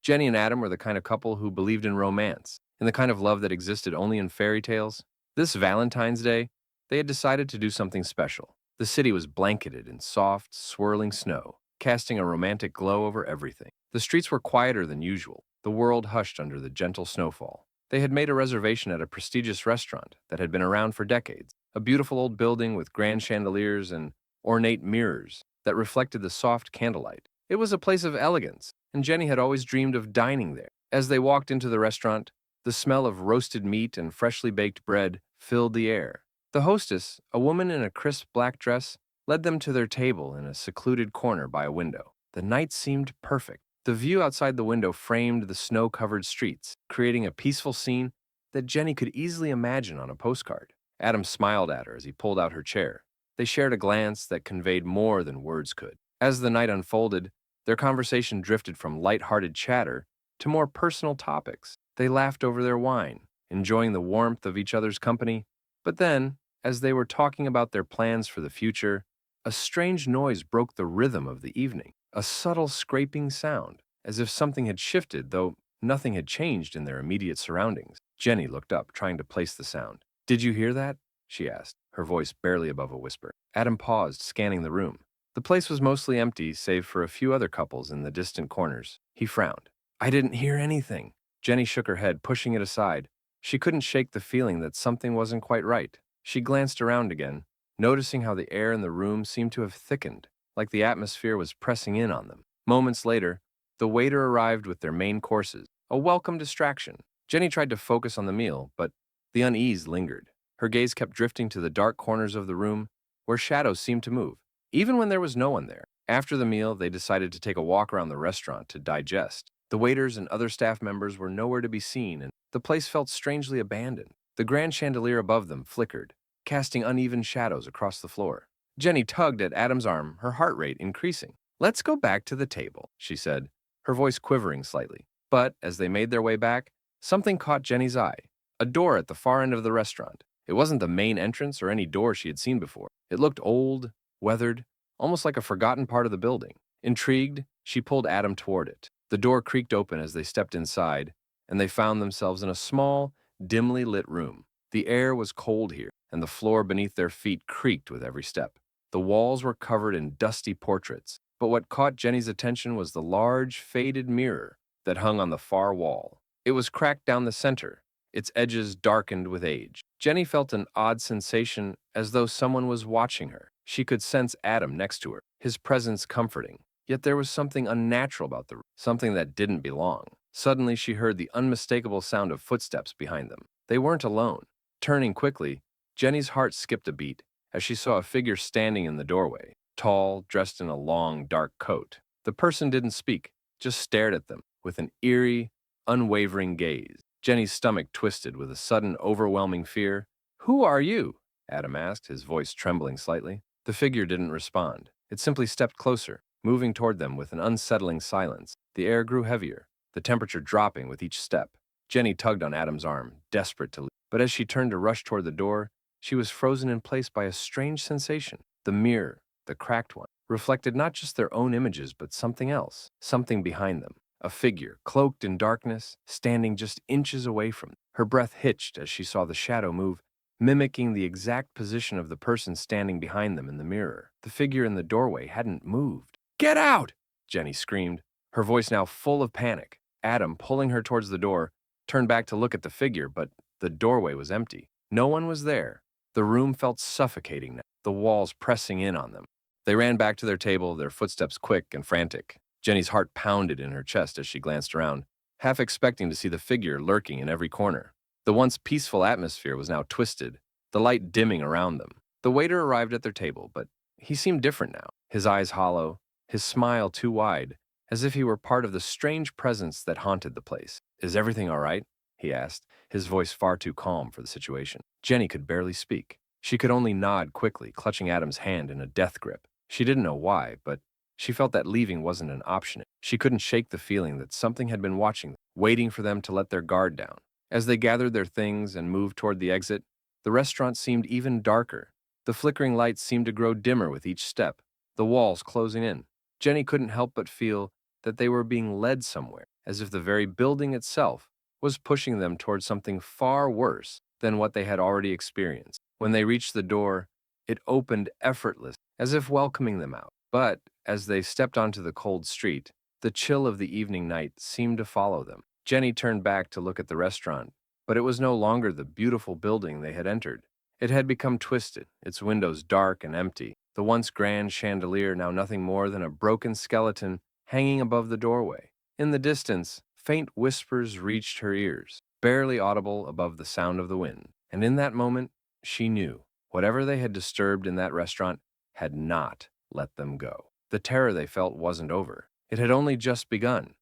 Jenny and Adam were the kind of couple who believed in romance, and the kind of love that existed only in fairy tales. This Valentine's Day, they had decided to do something special. The city was blanketed in soft, swirling snow, casting a romantic glow over everything. The streets were quieter than usual, the world hushed under the gentle snowfall. They had made a reservation at a prestigious restaurant that had been around for decades, a beautiful old building with grand chandeliers and ornate mirrors that reflected the soft candlelight. It was a place of elegance, and Jenny had always dreamed of dining there. As they walked into the restaurant, the smell of roasted meat and freshly baked bread filled the air. The hostess, a woman in a crisp black dress, led them to their table in a secluded corner by a window. The night seemed perfect. The view outside the window framed the snow-covered streets, creating a peaceful scene that Jenny could easily imagine on a postcard. Adam smiled at her as he pulled out her chair. They shared a glance that conveyed more than words could. As the night unfolded, their conversation drifted from light-hearted chatter to more personal topics. They laughed over their wine, enjoying the warmth of each other's company. But then, as they were talking about their plans for the future, a strange noise broke the rhythm of the evening. A subtle scraping sound, as if something had shifted, though nothing had changed in their immediate surroundings. Jenny looked up, trying to place the sound. "Did you hear that?" she asked, her voice barely above a whisper. Adam paused, scanning the room. The place was mostly empty, save for a few other couples in the distant corners. He frowned. "I didn't hear anything." Jenny shook her head, pushing it aside. She couldn't shake the feeling that something wasn't quite right. She glanced around again, noticing how the air in the room seemed to have thickened, like the atmosphere was pressing in on them. Moments later, the waiter arrived with their main courses, a welcome distraction. Jenny tried to focus on the meal, but the unease lingered. Her gaze kept drifting to the dark corners of the room, where shadows seemed to move, even when there was no one there. After the meal, they decided to take a walk around the restaurant to digest. The waiters and other staff members were nowhere to be seen, and the place felt strangely abandoned. The grand chandelier above them flickered, casting uneven shadows across the floor. Jenny tugged at Adam's arm, her heart rate increasing. "Let's go back to the table," she said, her voice quivering slightly. But as they made their way back, something caught Jenny's eye. A door at the far end of the restaurant. It wasn't the main entrance or any door she had seen before. It looked old, weathered, almost like a forgotten part of the building. Intrigued, she pulled Adam toward it. The door creaked open as they stepped inside, and they found themselves in a small, dimly lit room. The air was cold here, and the floor beneath their feet creaked with every step. The walls were covered in dusty portraits, but what caught Jenny's attention was the large, faded mirror that hung on the far wall. It was cracked down the center, its edges darkened with age. Jenny felt an odd sensation, as though someone was watching her. She could sense Adam next to her, his presence comforting. Yet there was something unnatural about the room, something that didn't belong. Suddenly, she heard the unmistakable sound of footsteps behind them. They weren't alone. Turning quickly, Jenny's heart skipped a beat as she saw a figure standing in the doorway, tall, dressed in a long, dark coat. The person didn't speak, just stared at them with an eerie, unwavering gaze. Jenny's stomach twisted with a sudden, overwhelming fear. "Who are you?" Adam asked, his voice trembling slightly. The figure didn't respond. It simply stepped closer, moving toward them with an unsettling silence. The air grew heavier, the temperature dropping with each step. Jenny tugged on Adam's arm, desperate to leave. But as she turned to rush toward the door, she was frozen in place by a strange sensation. The mirror, the cracked one, reflected not just their own images, but something else, something behind them. A figure, cloaked in darkness, standing just inches away from them. Her breath hitched as she saw the shadow move, mimicking the exact position of the person standing behind them in the mirror. The figure in the doorway hadn't moved. "Get out!" Jenny screamed, her voice now full of panic. Adam, pulling her towards the door, turned back to look at the figure, but the doorway was empty. No one was there. The room felt suffocating now, the walls pressing in on them. They ran back to their table, their footsteps quick and frantic. Jenny's heart pounded in her chest as she glanced around, half expecting to see the figure lurking in every corner. The once peaceful atmosphere was now twisted, the light dimming around them. The waiter arrived at their table, but he seemed different now, his eyes hollow, his smile too wide, as if he were part of the strange presence that haunted the place. "Is everything all right?" he asked, his voice far too calm for the situation. Jenny could barely speak. She could only nod quickly, clutching Adam's hand in a death grip. She didn't know why, but she felt that leaving wasn't an option. She couldn't shake the feeling that something had been watching them, waiting for them to let their guard down. As they gathered their things and moved toward the exit, the restaurant seemed even darker. The flickering lights seemed to grow dimmer with each step, the walls closing in. Jenny couldn't help but feel that they were being led somewhere, as if the very building itself was pushing them towards something far worse than what they had already experienced. When they reached the door, it opened effortless, as if welcoming them out. But as they stepped onto the cold street, the chill of the evening night seemed to follow them. Jenny turned back to look at the restaurant, but it was no longer the beautiful building they had entered. It had become twisted, its windows dark and empty, the once grand chandelier now nothing more than a broken skeleton hanging above the doorway. In the distance, faint whispers reached her ears, barely audible above the sound of the wind. And in that moment, she knew whatever they had disturbed in that restaurant had not let them go. The terror they felt wasn't over. It had only just begun.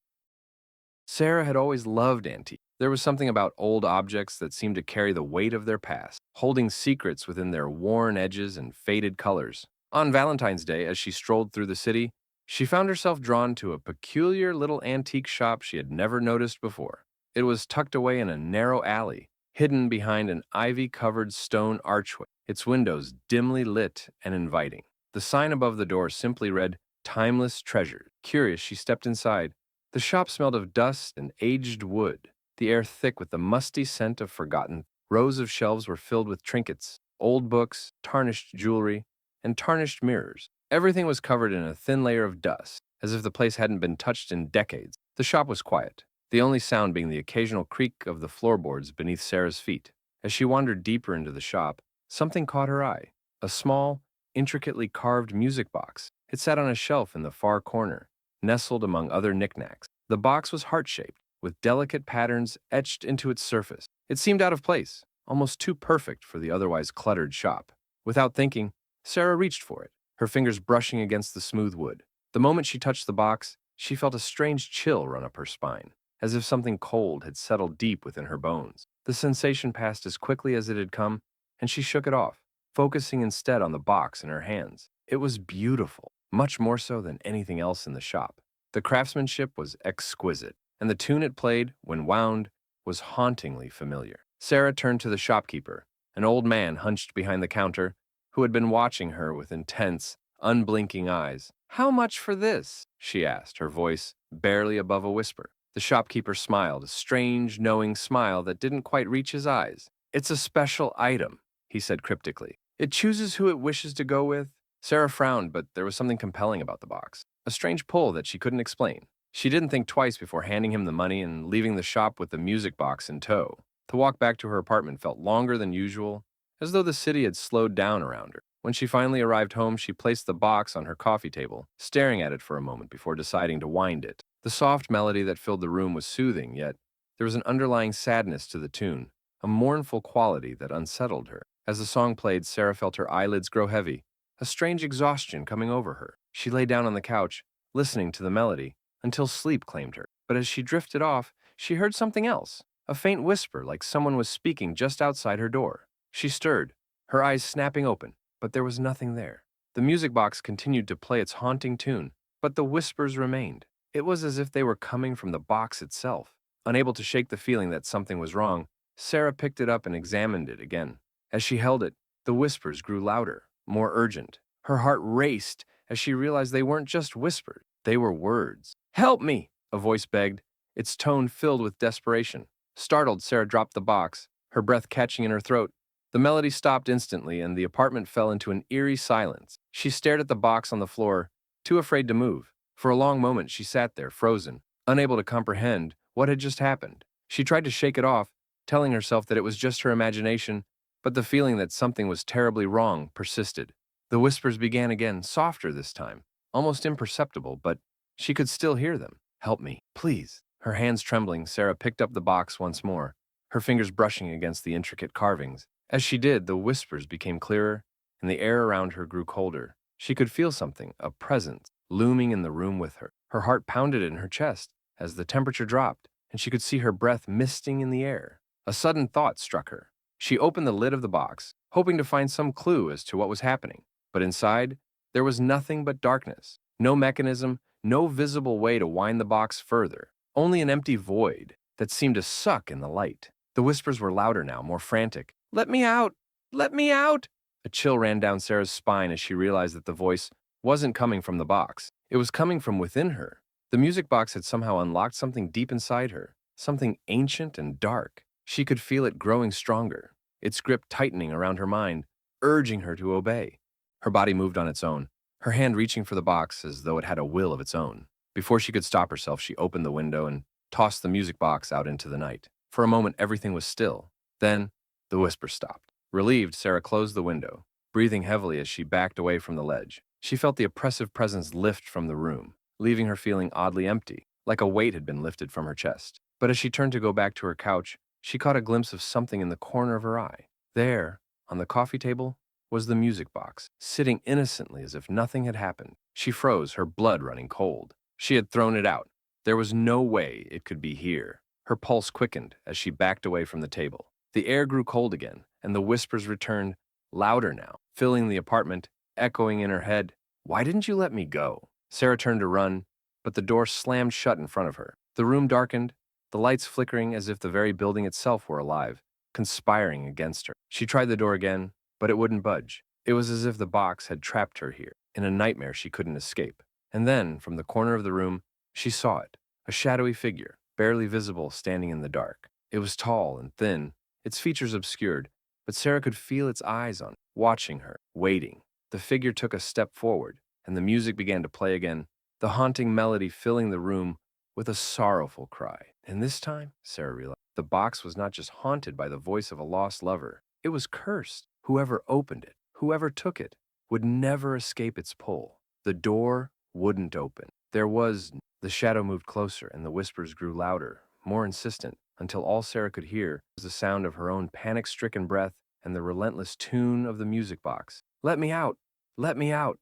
Sarah had always loved antiques. There was something about old objects that seemed to carry the weight of their past, holding secrets within their worn edges and faded colors. On Valentine's Day, as she strolled through the city, she found herself drawn to a peculiar little antique shop she had never noticed before. It was tucked away in a narrow alley, hidden behind an ivy-covered stone archway, its windows dimly lit and inviting. The sign above the door simply read, "Timeless Treasure." Curious, she stepped inside. The shop smelled of dust and aged wood, the air thick with the musty scent of forgotten. Rows of shelves were filled with trinkets, old books, tarnished jewelry, and tarnished mirrors. Everything was covered in a thin layer of dust, as if the place hadn't been touched in decades. The shop was quiet, the only sound being the occasional creak of the floorboards beneath Sarah's feet. As she wandered deeper into the shop, something caught her eye. A small, intricately carved music box. It sat on a shelf in the far corner, nestled among other knickknacks. The box was heart-shaped, with delicate patterns etched into its surface. It seemed out of place, almost too perfect for the otherwise cluttered shop. Without thinking, Sarah reached for it, her fingers brushing against the smooth wood. The moment she touched the box, she felt a strange chill run up her spine, as if something cold had settled deep within her bones. The sensation passed as quickly as it had come, and she shook it off, focusing instead on the box in her hands. It was beautiful, much more so than anything else in the shop. The craftsmanship was exquisite, and the tune it played, when wound, was hauntingly familiar. Sarah turned to the shopkeeper, an old man hunched behind the counter, who had been watching her with intense, unblinking eyes. "How much for this?" she asked, her voice barely above a whisper. The shopkeeper smiled, a strange, knowing smile that didn't quite reach his eyes. "It's a special item," he said cryptically. "It chooses who it wishes to go with." Sarah frowned, but there was something compelling about the box, a strange pull that she couldn't explain. She didn't think twice before handing him the money and leaving the shop with the music box in tow. The walk back to her apartment felt longer than usual, as though the city had slowed down around her. When she finally arrived home, she placed the box on her coffee table, staring at it for a moment before deciding to wind it. The soft melody that filled the room was soothing, yet there was an underlying sadness to the tune, a mournful quality that unsettled her. As the song played, Sarah felt her eyelids grow heavy, a strange exhaustion coming over her. She lay down on the couch, listening to the melody, until sleep claimed her. But as she drifted off, she heard something else, a faint whisper like someone was speaking just outside her door. She stirred, her eyes snapping open, but there was nothing there. The music box continued to play its haunting tune, but the whispers remained. It was as if they were coming from the box itself. Unable to shake the feeling that something was wrong, Sarah picked it up and examined it again. As she held it, the whispers grew louder, more urgent. Her heart raced as she realized they weren't just whispers, they were words. "Help me!" a voice begged, its tone filled with desperation. Startled, Sarah dropped the box, her breath catching in her throat. The melody stopped instantly, and the apartment fell into an eerie silence. She stared at the box on the floor, too afraid to move. For a long moment, she sat there, frozen, unable to comprehend what had just happened. She tried to shake it off, telling herself that it was just her imagination, but the feeling that something was terribly wrong persisted. The whispers began again, softer this time, almost imperceptible, but she could still hear them. "Help me, please." Her hands trembling, Sarah picked up the box once more, her fingers brushing against the intricate carvings. As she did, the whispers became clearer, and the air around her grew colder. She could feel something, a presence, looming in the room with her. Her heart pounded in her chest as the temperature dropped, and she could see her breath misting in the air. A sudden thought struck her. She opened the lid of the box, hoping to find some clue as to what was happening. But inside, there was nothing but darkness. No mechanism, no visible way to wind the box further. Only an empty void that seemed to suck in the light. The whispers were louder now, more frantic. "Let me out! Let me out!" A chill ran down Sarah's spine as she realized that the voice wasn't coming from the box. It was coming from within her, The music box had somehow unlocked something deep inside her, something ancient and dark. She could feel it growing stronger, its grip tightening around her mind, urging her to obey. Her body moved on its own, her hand reaching for the box as though it had a will of its own. Before she could stop herself, she opened the window and tossed the music box out into the night. For a moment, everything was still. Then, the whisper stopped. Relieved, Sarah closed the window, breathing heavily as she backed away from the ledge. She felt the oppressive presence lift from the room, leaving her feeling oddly empty, like a weight had been lifted from her chest. But as she turned to go back to her couch, she caught a glimpse of something in the corner of her eye. There, on the coffee table, was the music box, sitting innocently as if nothing had happened. She froze, her blood running cold. She had thrown it out. There was no way it could be here. Her pulse quickened as she backed away from the table. The air grew cold again, and the whispers returned, louder now, filling the apartment, echoing in her head. "Why didn't you let me go?" Sarah turned to run, but the door slammed shut in front of her. The room darkened, the lights flickering as if the very building itself were alive, conspiring against her. She tried the door again, but it wouldn't budge. It was as if the box had trapped her here, in a nightmare she couldn't escape. And then, from the corner of the room, she saw it, a shadowy figure, barely visible, standing in the dark. It was tall and thin, its features obscured, but Sarah could feel its eyes on it, watching her, waiting. The figure took a step forward, and the music began to play again, the haunting melody filling the room with a sorrowful cry. And this time, Sarah realized, the box was not just haunted by the voice of a lost lover. It was cursed. Whoever opened it, whoever took it, would never escape its pull. The door wouldn't open. The shadow moved closer, and the whispers grew louder, more insistent, until all Sarah could hear was the sound of her own panic-stricken breath and the relentless tune of the music box. "Let me out! Let me out!"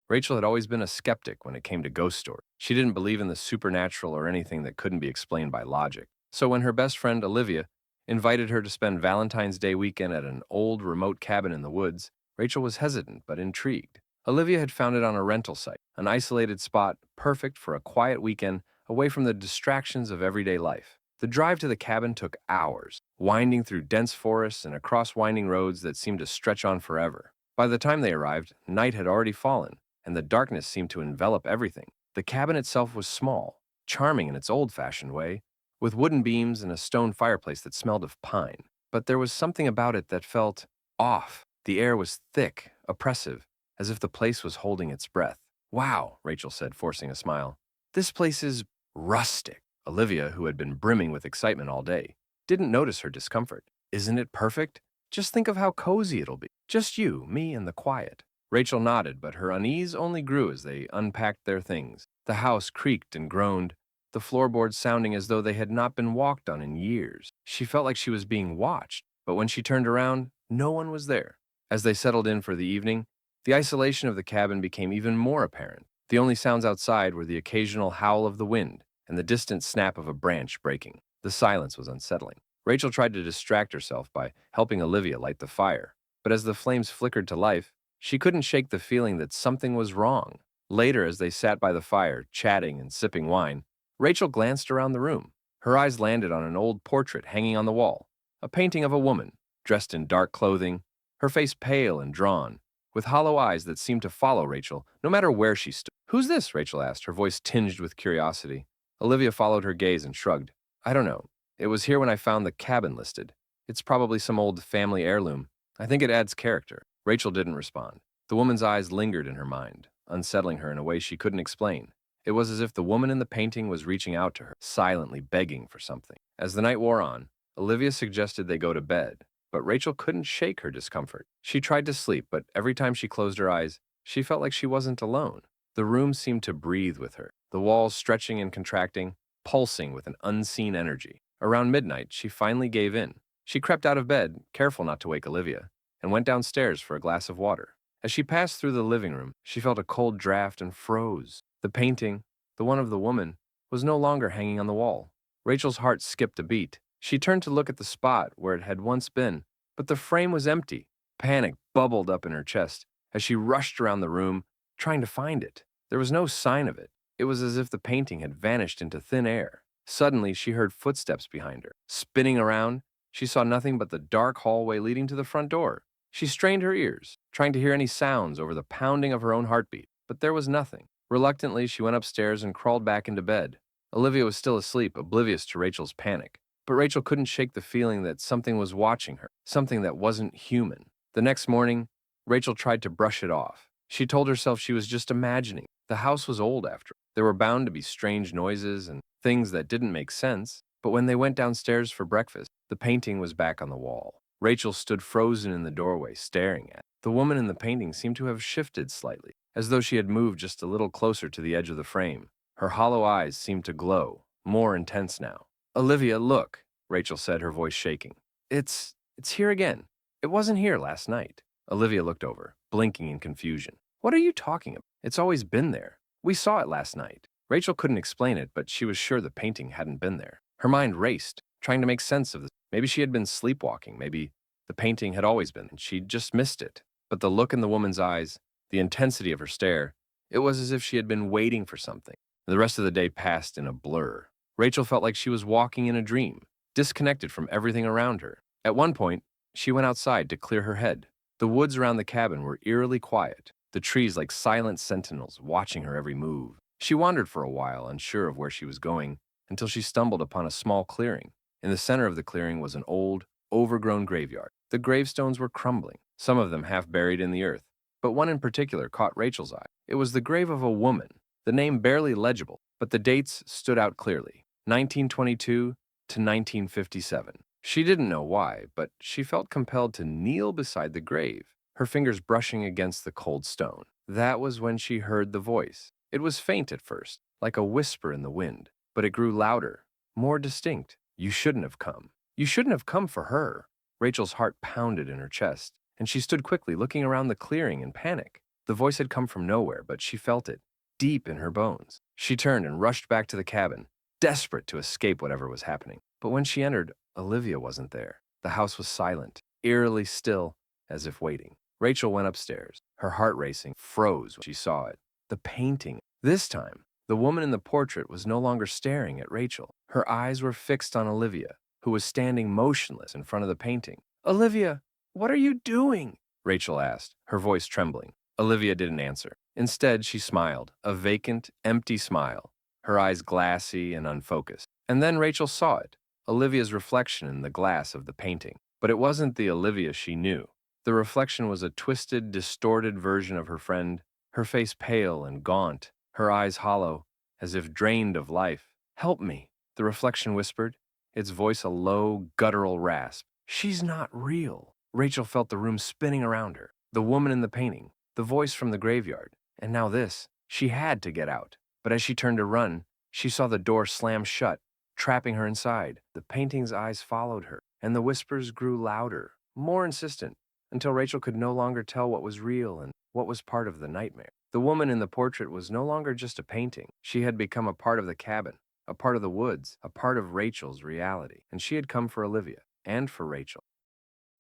Rachel had always been a skeptic when it came to ghost stories. She didn't believe in the supernatural or anything that couldn't be explained by logic. So when her best friend, Olivia, invited her to spend Valentine's Day weekend at an old, remote cabin in the woods, Rachel was hesitant but intrigued. Olivia had found it on a rental site, an isolated spot perfect for a quiet weekend away from the distractions of everyday life. The drive to the cabin took hours, winding through dense forests and across winding roads that seemed to stretch on forever. By the time they arrived, night had already fallen, and the darkness seemed to envelop everything. The cabin itself was small, charming in its old-fashioned way, with wooden beams and a stone fireplace that smelled of pine. But there was something about it that felt off. The air was thick, oppressive, as if the place was holding its breath. "Wow," Rachel said, forcing a smile. "This place is rustic." Olivia, who had been brimming with excitement all day, didn't notice her discomfort. "Isn't it perfect? Just think of how cozy it'll be. Just you, me, and the quiet." Rachel nodded, but her unease only grew as they unpacked their things. The house creaked and groaned, the floorboards sounding as though they had not been walked on in years. She felt like she was being watched, but when she turned around, no one was there. As they settled in for the evening, the isolation of the cabin became even more apparent. The only sounds outside were the occasional howl of the wind and the distant snap of a branch breaking. The silence was unsettling. Rachel tried to distract herself by helping Olivia light the fire, but as the flames flickered to life, she couldn't shake the feeling that something was wrong. Later, as they sat by the fire, chatting and sipping wine, Rachel glanced around the room. Her eyes landed on an old portrait hanging on the wall, a painting of a woman, dressed in dark clothing, her face pale and drawn, with hollow eyes that seemed to follow Rachel, no matter where she stood. "Who's this?" Rachel asked, her voice tinged with curiosity. Olivia followed her gaze and shrugged. "I don't know. It was here when I found the cabin listed. It's probably some old family heirloom. I think it adds character." Rachel didn't respond. The woman's eyes lingered in her mind, unsettling her in a way she couldn't explain. It was as if the woman in the painting was reaching out to her, silently begging for something. As the night wore on, Olivia suggested they go to bed, but Rachel couldn't shake her discomfort. She tried to sleep, but every time she closed her eyes, she felt like she wasn't alone. The room seemed to breathe with her, the walls stretching and contracting, pulsing with an unseen energy. Around midnight, she finally gave in. She crept out of bed, careful not to wake Olivia, and went downstairs for a glass of water. As she passed through the living room, she felt a cold draft and froze. The painting, the one of the woman, was no longer hanging on the wall. Rachel's heart skipped a beat. She turned to look at the spot where it had once been, but the frame was empty. Panic bubbled up in her chest as she rushed around the room, trying to find it. There was no sign of it. It was as if the painting had vanished into thin air. Suddenly, she heard footsteps behind her. Spinning around, she saw nothing but the dark hallway leading to the front door. She strained her ears, trying to hear any sounds over the pounding of her own heartbeat, but there was nothing. Reluctantly, she went upstairs and crawled back into bed. Olivia was still asleep, oblivious to Rachel's panic. But Rachel couldn't shake the feeling that something was watching her, something that wasn't human. The next morning, Rachel tried to brush it off. She told herself she was just imagining. The house was old after all. There were bound to be strange noises and things that didn't make sense. But when they went downstairs for breakfast, the painting was back on the wall. Rachel stood frozen in the doorway, staring at it. The woman in the painting seemed to have shifted slightly, as though she had moved just a little closer to the edge of the frame. Her hollow eyes seemed to glow, more intense now. "Olivia, look," Rachel said, her voice shaking. It's here again. It wasn't here last night." Olivia looked over, blinking in confusion. "What are you talking about? It's always been there. We saw it last night." Rachel couldn't explain it, but she was sure the painting hadn't been there. Her mind raced, trying to make sense of this. Maybe she had been sleepwalking. Maybe the painting had always been, and she'd just missed it. But the look in the woman's eyes, the intensity of her stare, it was as if she had been waiting for something. The rest of the day passed in a blur. Rachel felt like she was walking in a dream, disconnected from everything around her. At one point, she went outside to clear her head. The woods around the cabin were eerily quiet, the trees like silent sentinels watching her every move. She wandered for a while, unsure of where she was going, until she stumbled upon a small clearing. In the center of the clearing was an old, overgrown graveyard. The gravestones were crumbling, some of them half buried in the earth. But one in particular caught Rachel's eye. It was the grave of a woman, the name barely legible, but the dates stood out clearly, 1922 to 1957. She didn't know why, but she felt compelled to kneel beside the grave, her fingers brushing against the cold stone. That was when she heard the voice. It was faint at first, like a whisper in the wind, but it grew louder, more distinct. "You shouldn't have come. You shouldn't have come for her." Rachel's heart pounded in her chest, and she stood quickly, looking around the clearing in panic. The voice had come from nowhere, but she felt it, deep in her bones. She turned and rushed back to the cabin, desperate to escape whatever was happening. But when she entered, Olivia wasn't there. The house was silent, eerily still, as if waiting. Rachel went upstairs, her heart racing, froze when she saw it. The painting. This time, the woman in the portrait was no longer staring at Rachel. Her eyes were fixed on Olivia, who was standing motionless in front of the painting. "Olivia, what are you doing?" Rachel asked, her voice trembling. Olivia didn't answer. Instead, she smiled, a vacant, empty smile, her eyes glassy and unfocused. And then Rachel saw it, Olivia's reflection in the glass of the painting. But it wasn't the Olivia she knew. The reflection was a twisted, distorted version of her friend, her face pale and gaunt, her eyes hollow, as if drained of life. "Help me," the reflection whispered, its voice a low, guttural rasp. "She's not real." Rachel felt the room spinning around her. The woman in the painting, the voice from the graveyard, and now this. She had to get out. But as she turned to run, she saw the door slam shut, trapping her inside. The painting's eyes followed her, and the whispers grew louder, more insistent, until Rachel could no longer tell what was real and what was part of the nightmare. The woman in the portrait was no longer just a painting. She had become a part of the cabin, a part of the woods, a part of Rachel's reality. And she had come for Olivia, and for Rachel.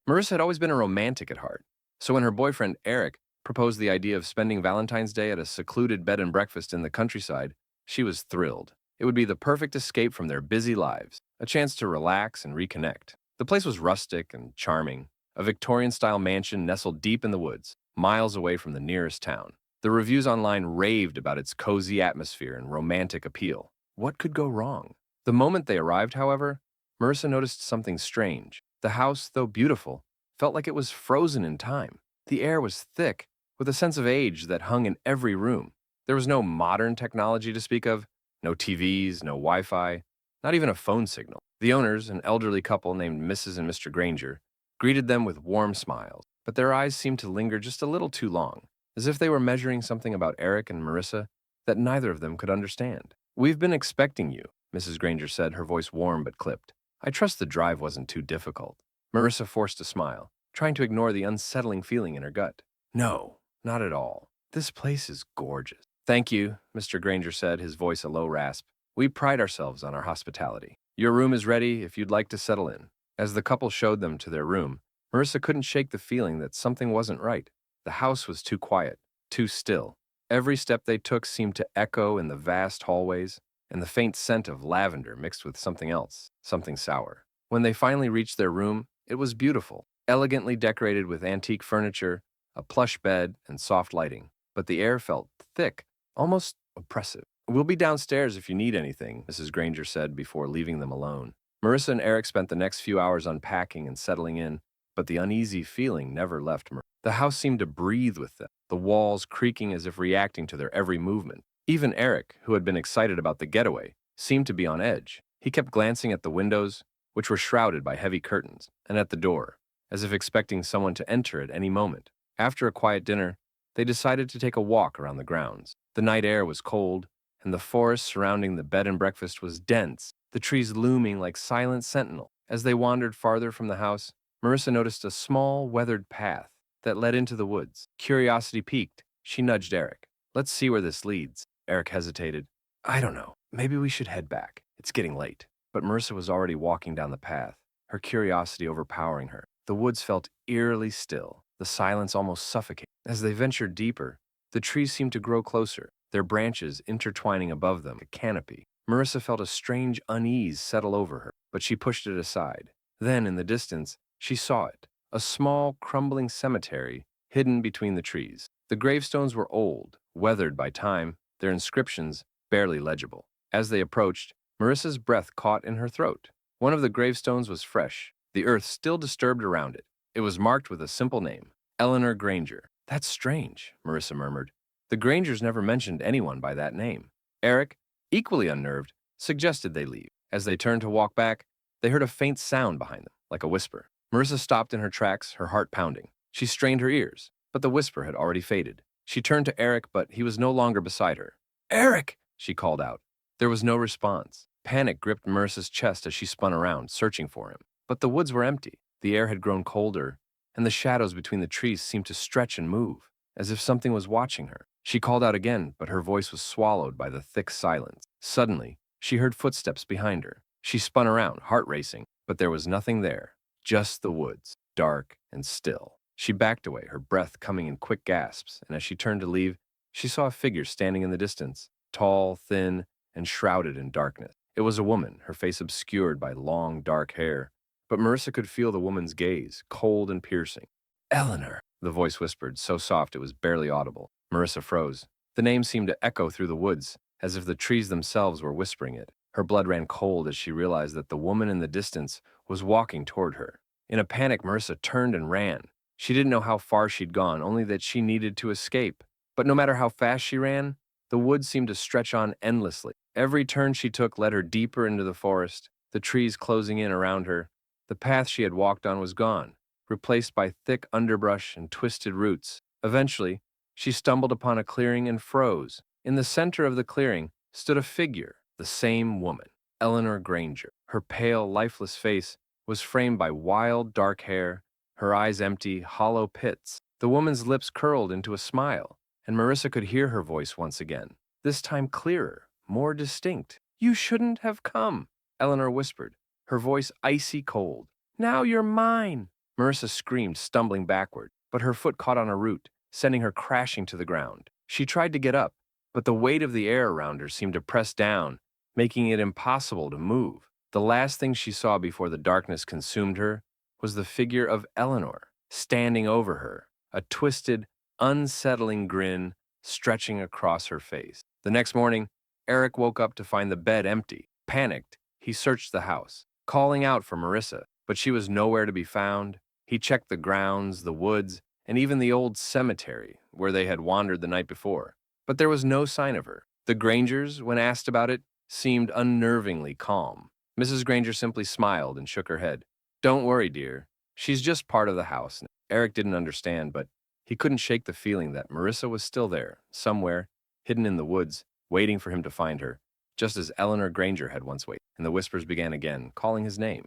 Marissa had always been a romantic at heart, so when her boyfriend, Eric, proposed the idea of spending Valentine's Day at a secluded bed and breakfast in the countryside, she was thrilled. It would be the perfect escape from their busy lives, a chance to relax and reconnect. The place was rustic and charming, a Victorian-style mansion nestled deep in the woods, miles away from the nearest town. The reviews online raved about its cozy atmosphere and romantic appeal. What could go wrong? The moment they arrived, however, Marissa noticed something strange. The house, though beautiful, felt like it was frozen in time. The air was thick, with a sense of age that hung in every room. There was no modern technology to speak of, no TVs, no Wi-Fi, not even a phone signal. The owners, an elderly couple named Mrs. and Mr. Granger, greeted them with warm smiles, but their eyes seemed to linger just a little too long, as if they were measuring something about Eric and Marissa that neither of them could understand. "We've been expecting you," Mrs. Granger said, her voice warm but clipped. "I trust the drive wasn't too difficult." Marissa forced a smile, trying to ignore the unsettling feeling in her gut. "No, not at all. This place is gorgeous." "Thank you," Mr. Granger said, his voice a low rasp. "We pride ourselves on our hospitality. Your room is ready if you'd like to settle in." As the couple showed them to their room, Marissa couldn't shake the feeling that something wasn't right. The house was too quiet, too still. Every step they took seemed to echo in the vast hallways, and the faint scent of lavender mixed with something else, something sour. When they finally reached their room, it was beautiful, elegantly decorated with antique furniture, a plush bed, and soft lighting. But the air felt thick, almost oppressive. "We'll be downstairs if you need anything," Mrs. Granger said before leaving them alone. Marissa and Eric spent the next few hours unpacking and settling in, but the uneasy feeling never left Marissa. The house seemed to breathe with them, the walls creaking as if reacting to their every movement. Even Eric, who had been excited about the getaway, seemed to be on edge. He kept glancing at the windows, which were shrouded by heavy curtains, and at the door, as if expecting someone to enter at any moment. After a quiet dinner, they decided to take a walk around the grounds. The night air was cold, and the forest surrounding the bed and breakfast was dense, the trees looming like silent sentinels. As they wandered farther from the house, Marissa noticed a small, weathered path that led into the woods. Curiosity piqued. She nudged Eric. "Let's see where this leads." Eric hesitated. "I don't know. Maybe we should head back. It's getting late." But Marissa was already walking down the path, her curiosity overpowering her. The woods felt eerily still, the silence almost suffocating. As they ventured deeper, the trees seemed to grow closer, their branches intertwining above them, a canopy. Marissa felt a strange unease settle over her, but she pushed it aside. Then, in the distance, she saw it, a small, crumbling cemetery hidden between the trees. The gravestones were old, weathered by time, their inscriptions barely legible. As they approached, Marissa's breath caught in her throat. One of the gravestones was fresh, the earth still disturbed around it. It was marked with a simple name, Eleanor Granger. "That's strange," Marissa murmured. "The Grangers never mentioned anyone by that name." Eric, equally unnerved, suggested they leave. As they turned to walk back, they heard a faint sound behind them, like a whisper. Marissa stopped in her tracks, her heart pounding. She strained her ears, but the whisper had already faded. She turned to Eric, but he was no longer beside her. "Eric!" she called out. There was no response. Panic gripped Marissa's chest as she spun around, searching for him. But the woods were empty. The air had grown colder, and the shadows between the trees seemed to stretch and move, as if something was watching her. She called out again, but her voice was swallowed by the thick silence. Suddenly, she heard footsteps behind her. She spun around, heart racing, but there was nothing there, just the woods, dark and still. She backed away, her breath coming in quick gasps, and as she turned to leave, she saw a figure standing in the distance, tall, thin, and shrouded in darkness. It was a woman, her face obscured by long, dark hair, but Marissa could feel the woman's gaze, cold and piercing. "Eleanor," the voice whispered, so soft it was barely audible. Marissa froze. The name seemed to echo through the woods, as if the trees themselves were whispering it. Her blood ran cold as she realized that the woman in the distance was walking toward her. In a panic, Marissa turned and ran. She didn't know how far she'd gone, only that she needed to escape. But no matter how fast she ran, the woods seemed to stretch on endlessly. Every turn she took led her deeper into the forest, the trees closing in around her. The path she had walked on was gone, replaced by thick underbrush and twisted roots. Eventually, she stumbled upon a clearing and froze. In the center of the clearing stood a figure, the same woman, Eleanor Granger. Her pale, lifeless face was framed by wild, dark hair, her eyes empty, hollow pits. The woman's lips curled into a smile, and Marissa could hear her voice once again, this time clearer, more distinct. "You shouldn't have come," Eleanor whispered, her voice icy cold. "Now you're mine." Marissa screamed, stumbling backward, but her foot caught on a root, sending her crashing to the ground. She tried to get up, but the weight of the air around her seemed to press down, making it impossible to move. The last thing she saw before the darkness consumed her was the figure of Eleanor, standing over her, a twisted, unsettling grin stretching across her face. The next morning, Eric woke up to find the bed empty. Panicked, he searched the house, calling out for Marissa, but she was nowhere to be found. He checked the grounds, the woods, and even the old cemetery where they had wandered the night before, but there was no sign of her. The Grangers, when asked about it, seemed unnervingly calm. Mrs. Granger simply smiled and shook her head. "Don't worry, dear. She's just part of the house." Eric didn't understand, but he couldn't shake the feeling that Marissa was still there, somewhere, hidden in the woods, waiting for him to find her, just as Eleanor Granger had once waited. And the whispers began again, calling his name.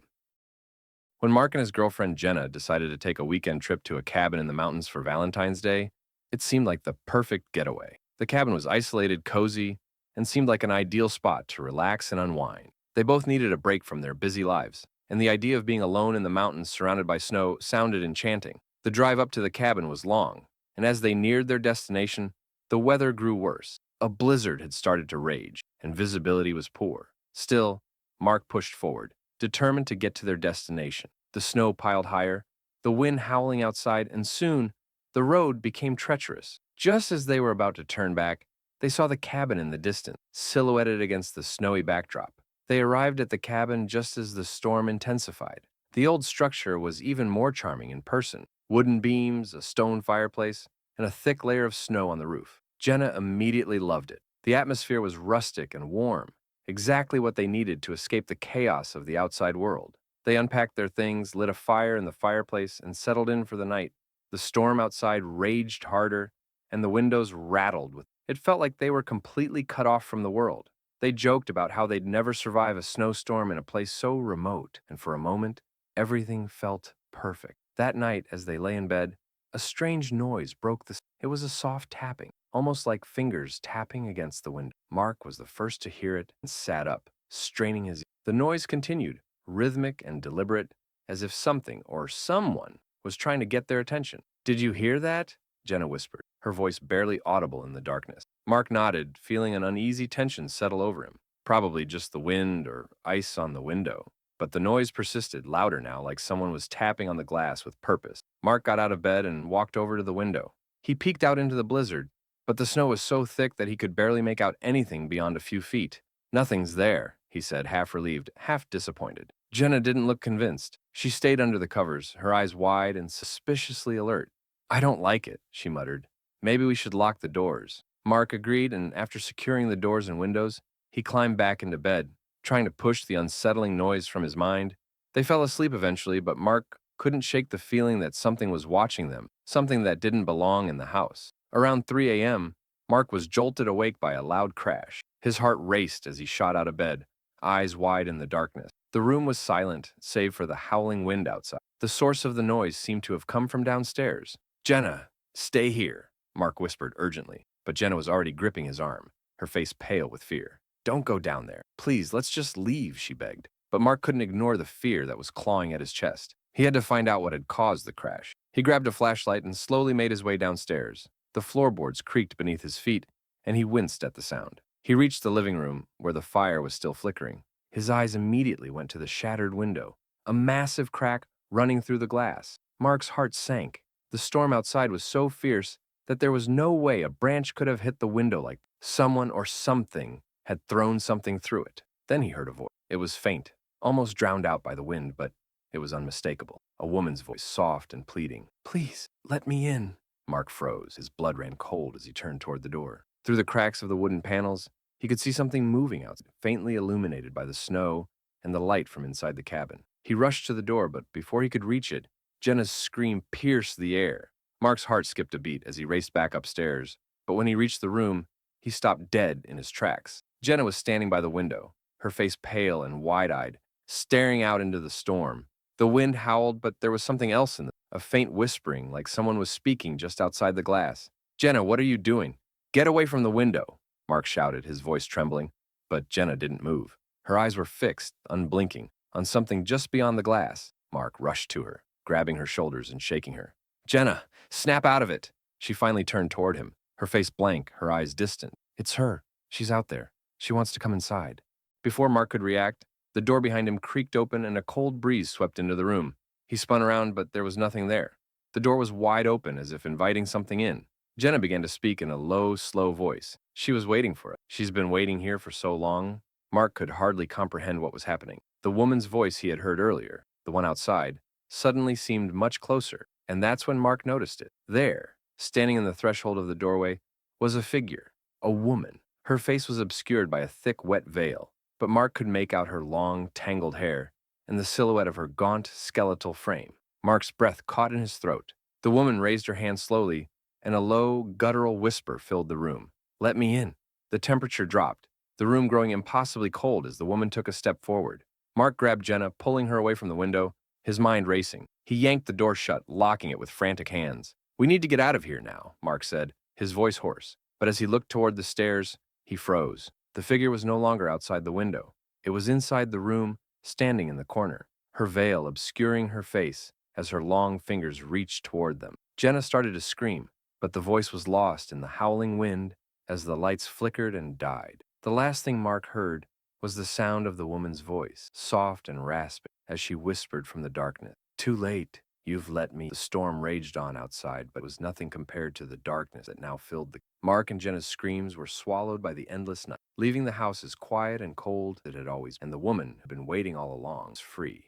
When Mark and his girlfriend Jenna decided to take a weekend trip to a cabin in the mountains for Valentine's Day, it seemed like the perfect getaway. The cabin was isolated, cozy, and seemed like an ideal spot to relax and unwind. They both needed a break from their busy lives, and the idea of being alone in the mountains surrounded by snow sounded enchanting. The drive up to the cabin was long, and as they neared their destination, the weather grew worse. A blizzard had started to rage, and visibility was poor. Still, Mark pushed forward, determined to get to their destination. The snow piled higher, the wind howling outside, and soon, the road became treacherous. Just as they were about to turn back, They saw the cabin in the distance, silhouetted against the snowy backdrop. They arrived at the cabin just as the storm intensified. The old structure was even more charming in person. Wooden beams, a stone fireplace, and a thick layer of snow on the roof. Jenna immediately loved it. The atmosphere was rustic and warm, exactly what they needed to escape the chaos of the outside world. They unpacked their things, lit a fire in the fireplace, and settled in for the night. The storm outside raged harder, and the windows rattled with. It felt like they were completely cut off from the world. They joked about how they'd never survive a snowstorm in a place so remote, and for a moment, everything felt perfect. That night, as they lay in bed, a strange noise broke the. It was a soft tapping, almost like fingers tapping against the window. Mark was the first to hear it and sat up, straining his. The noise continued, rhythmic and deliberate, as if something or someone was trying to get their attention. "Did you hear that?" Jenna whispered, her voice barely audible in the darkness. Mark nodded, feeling an uneasy tension settle over him. Probably just the wind or ice on the window. But the noise persisted, louder now, like someone was tapping on the glass with purpose. Mark got out of bed and walked over to the window. He peeked out into the blizzard, but the snow was so thick that he could barely make out anything beyond a few feet. "Nothing's there," he said, half relieved, half disappointed. Jenna didn't look convinced. She stayed under the covers, her eyes wide and suspiciously alert. "I don't like it," she muttered. "Maybe we should lock the doors." Mark agreed, and after securing the doors and windows, he climbed back into bed, trying to push the unsettling noise from his mind. They fell asleep eventually, but Mark couldn't shake the feeling that something was watching them, something that didn't belong in the house. Around 3 a.m., Mark was jolted awake by a loud crash. His heart raced as he shot out of bed, eyes wide in the darkness. The room was silent, save for the howling wind outside. The source of the noise seemed to have come from downstairs. "Jenna, stay here," Mark whispered urgently, but Jenna was already gripping his arm, her face pale with fear. "Don't go down there. Please, let's just leave," she begged. But Mark couldn't ignore the fear that was clawing at his chest. He had to find out what had caused the crash. He grabbed a flashlight and slowly made his way downstairs. The floorboards creaked beneath his feet, and he winced at the sound. He reached the living room, where the fire was still flickering. His eyes immediately went to the shattered window, a massive crack running through the glass. Mark's heart sank. The storm outside was so fierce that there was no way a branch could have hit the window like someone or something had thrown something through it. Then he heard a voice. It was faint, almost drowned out by the wind, but it was unmistakable. A woman's voice, soft and pleading. "Please, let me in." Mark froze. His blood ran cold as he turned toward the door. Through the cracks of the wooden panels, he could see something moving outside, faintly illuminated by the snow and the light from inside the cabin. He rushed to the door, but before he could reach it, Jenna's scream pierced the air. Mark's heart skipped a beat as he raced back upstairs, but when he reached the room, he stopped dead in his tracks. Jenna was standing by the window, her face pale and wide-eyed, staring out into the storm. The wind howled, but there was something else in it, a faint whispering like someone was speaking just outside the glass. "Jenna, what are you doing? Get away from the window," Mark shouted, his voice trembling. But Jenna didn't move. Her eyes were fixed, unblinking, on something just beyond the glass. Mark rushed to her, grabbing her shoulders and shaking her. "Jenna, snap out of it." She finally turned toward him, her face blank, her eyes distant. "It's her. She's out there. She wants to come inside." Before Mark could react, the door behind him creaked open and a cold breeze swept into the room. He spun around, but there was nothing there. The door was wide open, as if inviting something in. Jenna began to speak in a low, slow voice. She was waiting for it. "She's been waiting here for so long." Mark could hardly comprehend what was happening. The woman's voice he had heard earlier, the one outside, suddenly seemed much closer, and that's when Mark noticed it. There, standing in the threshold of the doorway, was a figure, a woman. Her face was obscured by a thick, wet veil, but Mark could make out her long, tangled hair and the silhouette of her gaunt, skeletal frame. Mark's breath caught in his throat. The woman raised her hand slowly, and a low, guttural whisper filled the room. "Let me in." The temperature dropped, the room growing impossibly cold as the woman took a step forward. Mark grabbed Jenna, pulling her away from the window, his mind racing. He yanked the door shut, locking it with frantic hands. "We need to get out of here now," Mark said, his voice hoarse. But as he looked toward the stairs, he froze. The figure was no longer outside the window. It was inside the room, standing in the corner, her veil obscuring her face as her long fingers reached toward them. Jenna started to scream, but the voice was lost in the howling wind as the lights flickered and died. The last thing Mark heard was the sound of the woman's voice, soft and rasping, as she whispered from the darkness. "Too late. You've let me. The storm raged on outside, but was nothing compared to the darkness that now filled the. Mark and Jenna's screams were swallowed by the endless night, leaving the house as quiet and cold as it had always been. And the woman who had been waiting all along was free.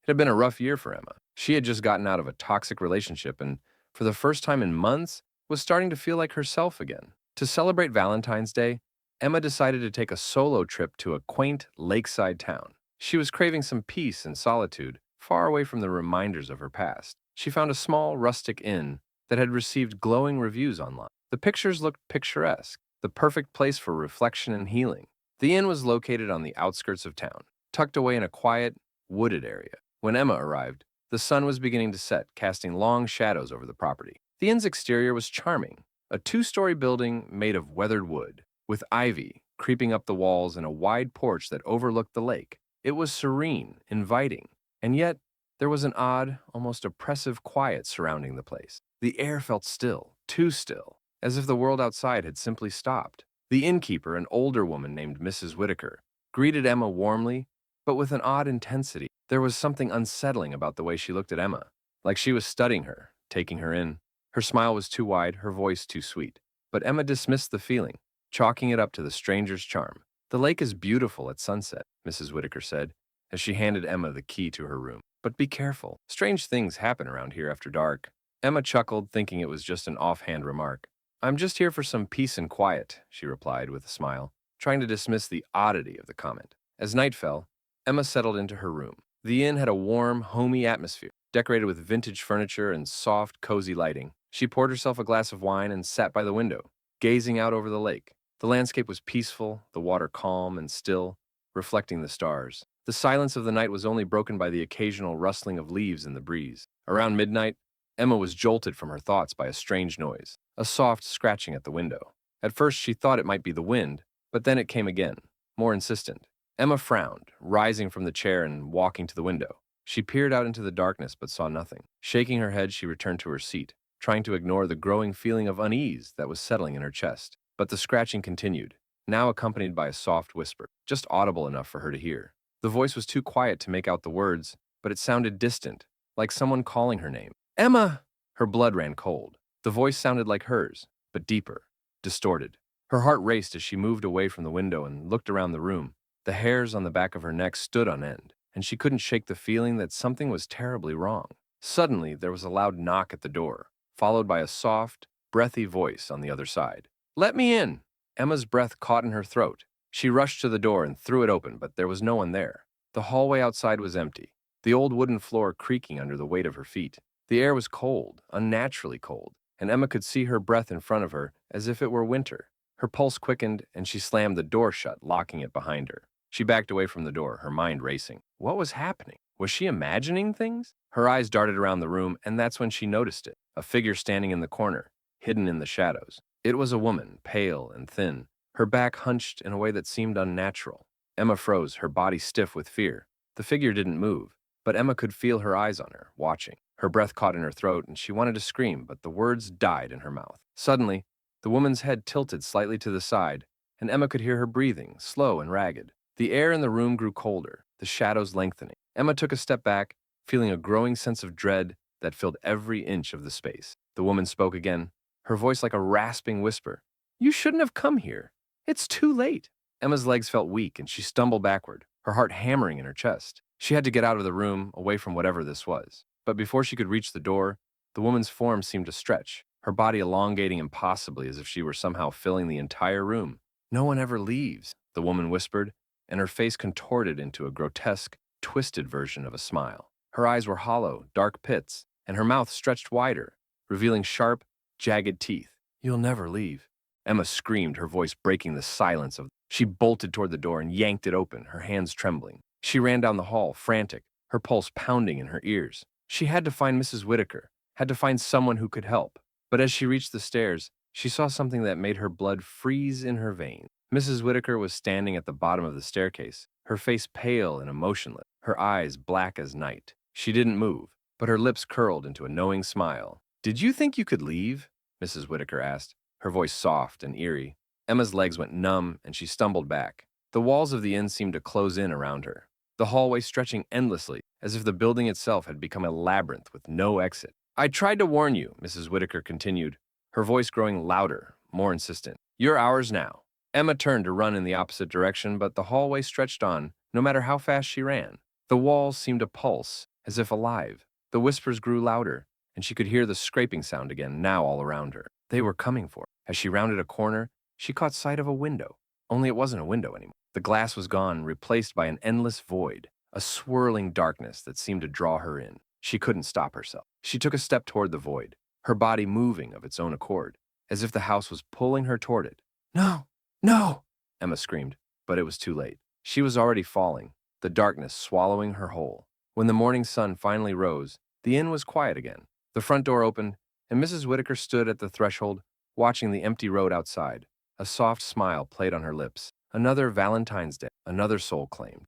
It had been a rough year for Emma. She had just gotten out of a toxic relationship and, for the first time in months, was starting to feel like herself again. To celebrate Valentine's Day, Emma decided to take a solo trip to a quaint lakeside town. She was craving some peace and solitude, far away from the reminders of her past. She found a small, rustic inn that had received glowing reviews online. The pictures looked picturesque, the perfect place for reflection and healing. The inn was located on the outskirts of town, tucked away in a quiet, wooded area. When Emma arrived, the sun was beginning to set, casting long shadows over the property. The inn's exterior was charming, a two-story building made of weathered wood, with ivy creeping up the walls and a wide porch that overlooked the lake. It was serene, inviting, and yet there was an odd, almost oppressive quiet surrounding the place. The air felt still, too still, as if the world outside had simply stopped. The innkeeper, an older woman named Mrs. Whitaker, greeted Emma warmly, but with an odd intensity. There was something unsettling about the way she looked at Emma, like she was studying her, taking her in. Her smile was too wide, her voice too sweet. But Emma dismissed the feeling, chalking it up to the stranger's charm. "The lake is beautiful at sunset," Mrs. Whitaker said, as she handed Emma the key to her room. "But be careful. Strange things happen around here after dark." Emma chuckled, thinking it was just an offhand remark. "I'm just here for some peace and quiet," she replied with a smile, trying to dismiss the oddity of the comment. As night fell, Emma settled into her room. The inn had a warm, homey atmosphere, decorated with vintage furniture and soft, cozy lighting. She poured herself a glass of wine and sat by the window, gazing out over the lake. The landscape was peaceful, the water calm and still, reflecting the stars. The silence of the night was only broken by the occasional rustling of leaves in the breeze. Around midnight, Emma was jolted from her thoughts by a strange noise, a soft scratching at the window. At first she thought it might be the wind, but then it came again, more insistent. Emma frowned, rising from the chair and walking to the window. She peered out into the darkness but saw nothing. Shaking her head, she returned to her seat, trying to ignore the growing feeling of unease that was settling in her chest. But the scratching continued, now accompanied by a soft whisper, just audible enough for her to hear. The voice was too quiet to make out the words, but it sounded distant, like someone calling her name. "Emma!" Her blood ran cold. The voice sounded like hers, but deeper, distorted. Her heart raced as she moved away from the window and looked around the room. The hairs on the back of her neck stood on end, and she couldn't shake the feeling that something was terribly wrong. Suddenly, there was a loud knock at the door, followed by a soft, breathy voice on the other side. "Let me in!" Emma's breath caught in her throat. She rushed to the door and threw it open, but there was no one there. The hallway outside was empty, the old wooden floor creaking under the weight of her feet. The air was cold, unnaturally cold, and Emma could see her breath in front of her as if it were winter. Her pulse quickened, and she slammed the door shut, locking it behind her. She backed away from the door, her mind racing. What was happening? Was she imagining things? Her eyes darted around the room, and that's when she noticed it. A figure standing in the corner, hidden in the shadows. It was a woman, pale and thin, her back hunched in a way that seemed unnatural. Emma froze, her body stiff with fear. The figure didn't move, but Emma could feel her eyes on her, watching. Her breath caught in her throat, and she wanted to scream, but the words died in her mouth. Suddenly, the woman's head tilted slightly to the side, and Emma could hear her breathing, slow and ragged. The air in the room grew colder, the shadows lengthening. Emma took a step back, feeling a growing sense of dread that filled every inch of the space. The woman spoke again, her voice like a rasping whisper. "You shouldn't have come here. It's too late." Emma's legs felt weak, and she stumbled backward, her heart hammering in her chest. She had to get out of the room, away from whatever this was. But before she could reach the door, the woman's form seemed to stretch, her body elongating impossibly as if she were somehow filling the entire room. "No one ever leaves," the woman whispered, and her face contorted into a grotesque, twisted version of a smile. Her eyes were hollow, dark pits, and her mouth stretched wider, revealing sharp, jagged teeth. "You'll never leave." Emma screamed, her voice breaking the silence of. She bolted toward the door and yanked it open, her hands trembling. She ran down the hall, frantic, her pulse pounding in her ears. She had to find Mrs. Whitaker, had to find someone who could help. But as she reached the stairs, she saw something that made her blood freeze in her veins. Mrs. Whitaker was standing at the bottom of the staircase, her face pale and emotionless, her eyes black as night. She didn't move, but her lips curled into a knowing smile. "Did you think you could leave?" Mrs. Whitaker asked, her voice soft and eerie. Emma's legs went numb, and she stumbled back. The walls of the inn seemed to close in around her. the hallway stretching endlessly, as if the building itself had become a labyrinth with no exit. I tried to warn you, Mrs. Whitaker continued, her voice growing louder, more insistent. You're ours now. Emma turned to run in the opposite direction, but the hallway stretched on, no matter how fast she ran. The walls seemed to pulse, as if alive. The whispers grew louder, and she could hear the scraping sound again, now all around her. They were coming for her. As she rounded a corner, she caught sight of a window. Only it wasn't a window anymore. The glass was gone, replaced by an endless void, a swirling darkness that seemed to draw her in. She couldn't stop herself. She took a step toward the void, her body moving of its own accord, as if the house was pulling her toward it. No! No! Emma screamed, but it was too late. She was already falling, the darkness swallowing her whole. When the morning sun finally rose, the inn was quiet again. The front door opened, and Mrs. Whitaker stood at the threshold, watching the empty road outside. A soft smile played on her lips. Another Valentine's Day, another soul claimed.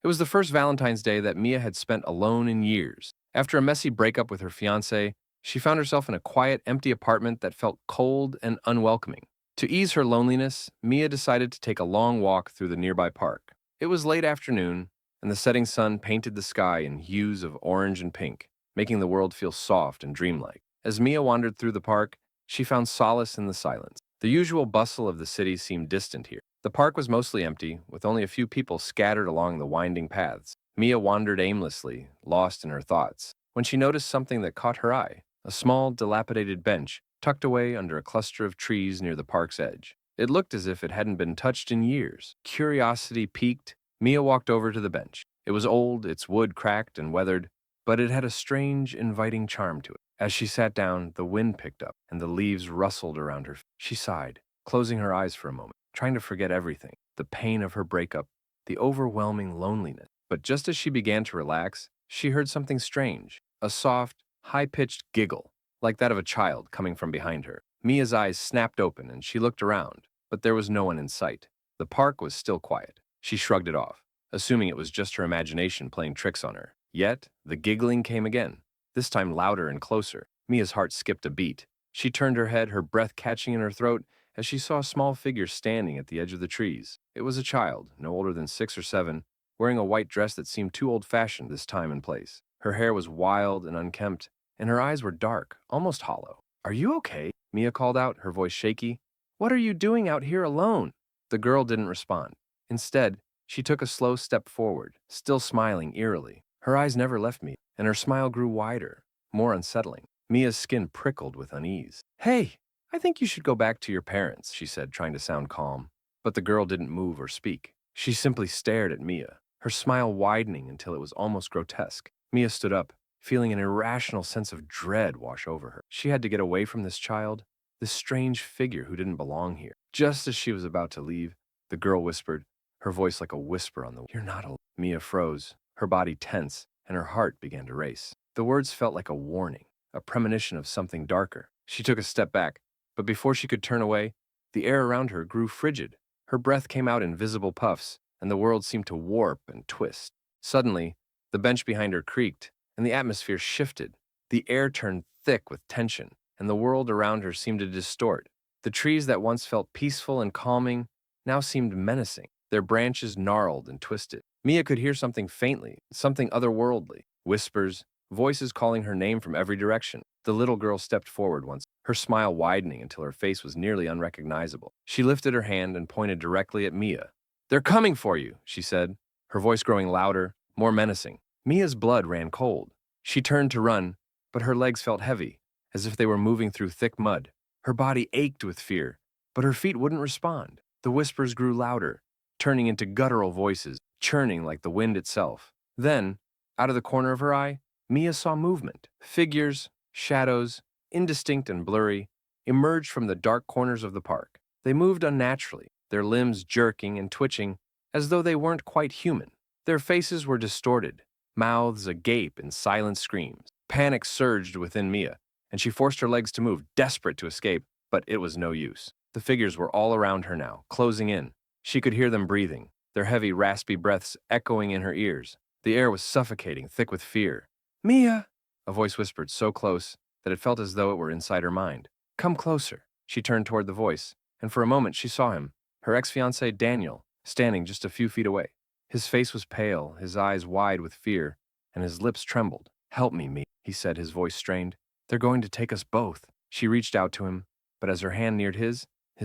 It was the first Valentine's Day that Mia had spent alone in years. After a messy breakup with her fiancé, she found herself in a quiet, empty apartment that felt cold and unwelcoming. To ease her loneliness, Mia decided to take a long walk through the nearby park. It was late afternoon, and the setting sun painted the sky in hues of orange and pink, making the world feel soft and dreamlike. As Mia wandered through the park, she found solace in the silence. The usual bustle of the city seemed distant here. The park was mostly empty, with only a few people scattered along the winding paths. Mia wandered aimlessly, lost in her thoughts, when she noticed something that caught her eye: a small, dilapidated bench tucked away under a cluster of trees near the park's edge. It looked as if it hadn't been touched in years. Curiosity piqued, Mia walked over to the bench. It was old, its wood cracked and weathered, but it had a strange, inviting charm to it. As she sat down, the wind picked up, and the leaves rustled around her. She sighed, closing her eyes for a moment, trying to forget everything: the pain of her breakup, the overwhelming loneliness. But just as she began to relax, she heard something strange, a soft, high-pitched giggle, like that of a child coming from behind her. Mia's eyes snapped open, and she looked around, but there was no one in sight. The park was still quiet. She shrugged it off, assuming it was just her imagination playing tricks on her. Yet, the giggling came again, this time louder and closer. Mia's heart skipped a beat. She turned her head, her breath catching in her throat, as she saw a small figure standing at the edge of the trees. It was a child, no older than 6 or 7, wearing a white dress that seemed too old-fashioned this time and place. Her hair was wild and unkempt, and her eyes were dark, almost hollow. "Are you okay?" Mia called out, her voice shaky. "What are you doing out here alone?" The girl didn't respond. Instead, she took a slow step forward, still smiling eerily. Her eyes never left me, and her smile grew wider, more unsettling. Mia's skin prickled with unease. "Hey, I think you should go back to your parents," she said, trying to sound calm. But the girl didn't move or speak. She simply stared at Mia, her smile widening until it was almost grotesque. Mia stood up, feeling an irrational sense of dread wash over her. She had to get away from this child, this strange figure who didn't belong here. Just as she was about to leave, the girl whispered, her voice like a whisper on the wind. "You're not alone." Mia froze, her body tense, and her heart began to race. The words felt like a warning, a premonition of something darker. She took a step back, but before she could turn away, the air around her grew frigid. Her breath came out in visible puffs, and the world seemed to warp and twist. Suddenly, the bench behind her creaked, and the atmosphere shifted. The air turned thick with tension, and the world around her seemed to distort. The trees that once felt peaceful and calming now seemed menacing, their branches gnarled and twisted. Mia could hear something faintly, something otherworldly. Whispers, voices calling her name from every direction. The little girl stepped forward once, her smile widening until her face was nearly unrecognizable. She lifted her hand and pointed directly at Mia. "They're coming for you," she said, her voice growing louder, more menacing. Mia's blood ran cold. She turned to run, but her legs felt heavy, as if they were moving through thick mud. Her body ached with fear, but her feet wouldn't respond. The whispers grew louder, turning into guttural voices, churning like the wind itself. Then, out of the corner of her eye, Mia saw movement. Figures, shadows, indistinct and blurry, emerged from the dark corners of the park. They moved unnaturally, their limbs jerking and twitching as though they weren't quite human. Their faces were distorted, mouths agape in silent screams. Panic surged within Mia, and she forced her legs to move, desperate to escape, but it was no use. The figures were all around her now, closing in. She could hear them breathing, their heavy, raspy breaths echoing in her ears. The air was suffocating, thick with fear. "Mia!" A voice whispered so close that it felt as though it were inside her mind. "Come closer." She turned toward the voice, and for a moment she saw him, her ex-fiancé Daniel, standing just a few feet away. His face was pale, his eyes wide with fear, and his lips trembled. "Help me, Mia," he said, his voice strained. "They're going to take us both." She reached out to him, but as her hand neared his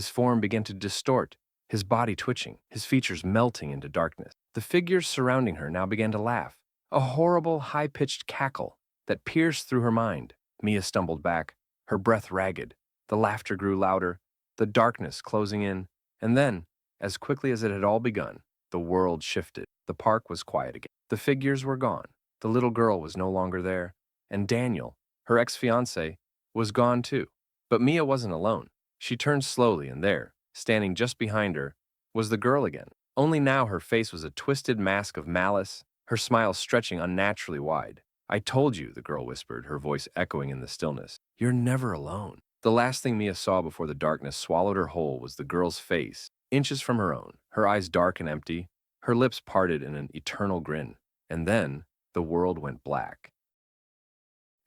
form began to distort, his body twitching, his features melting into darkness. The figures surrounding her now began to laugh, a horrible, high-pitched cackle that pierced through her mind. Mia stumbled back, her breath ragged. The laughter grew louder, the darkness closing in, and then, as quickly as it had all begun, the world shifted. The park was quiet again. The figures were gone. The little girl was no longer there, and Daniel, her ex-fiancé, was gone too. But Mia wasn't alone. She turned slowly, and there, standing just behind her, was the girl again. Only now her face was a twisted mask of malice, her smile stretching unnaturally wide. "I told you," the girl whispered, her voice echoing in the stillness. "You're never alone." The last thing Mia saw before the darkness swallowed her whole was the girl's face, inches from her own, her eyes dark and empty, her lips parted in an eternal grin. And then, the world went black.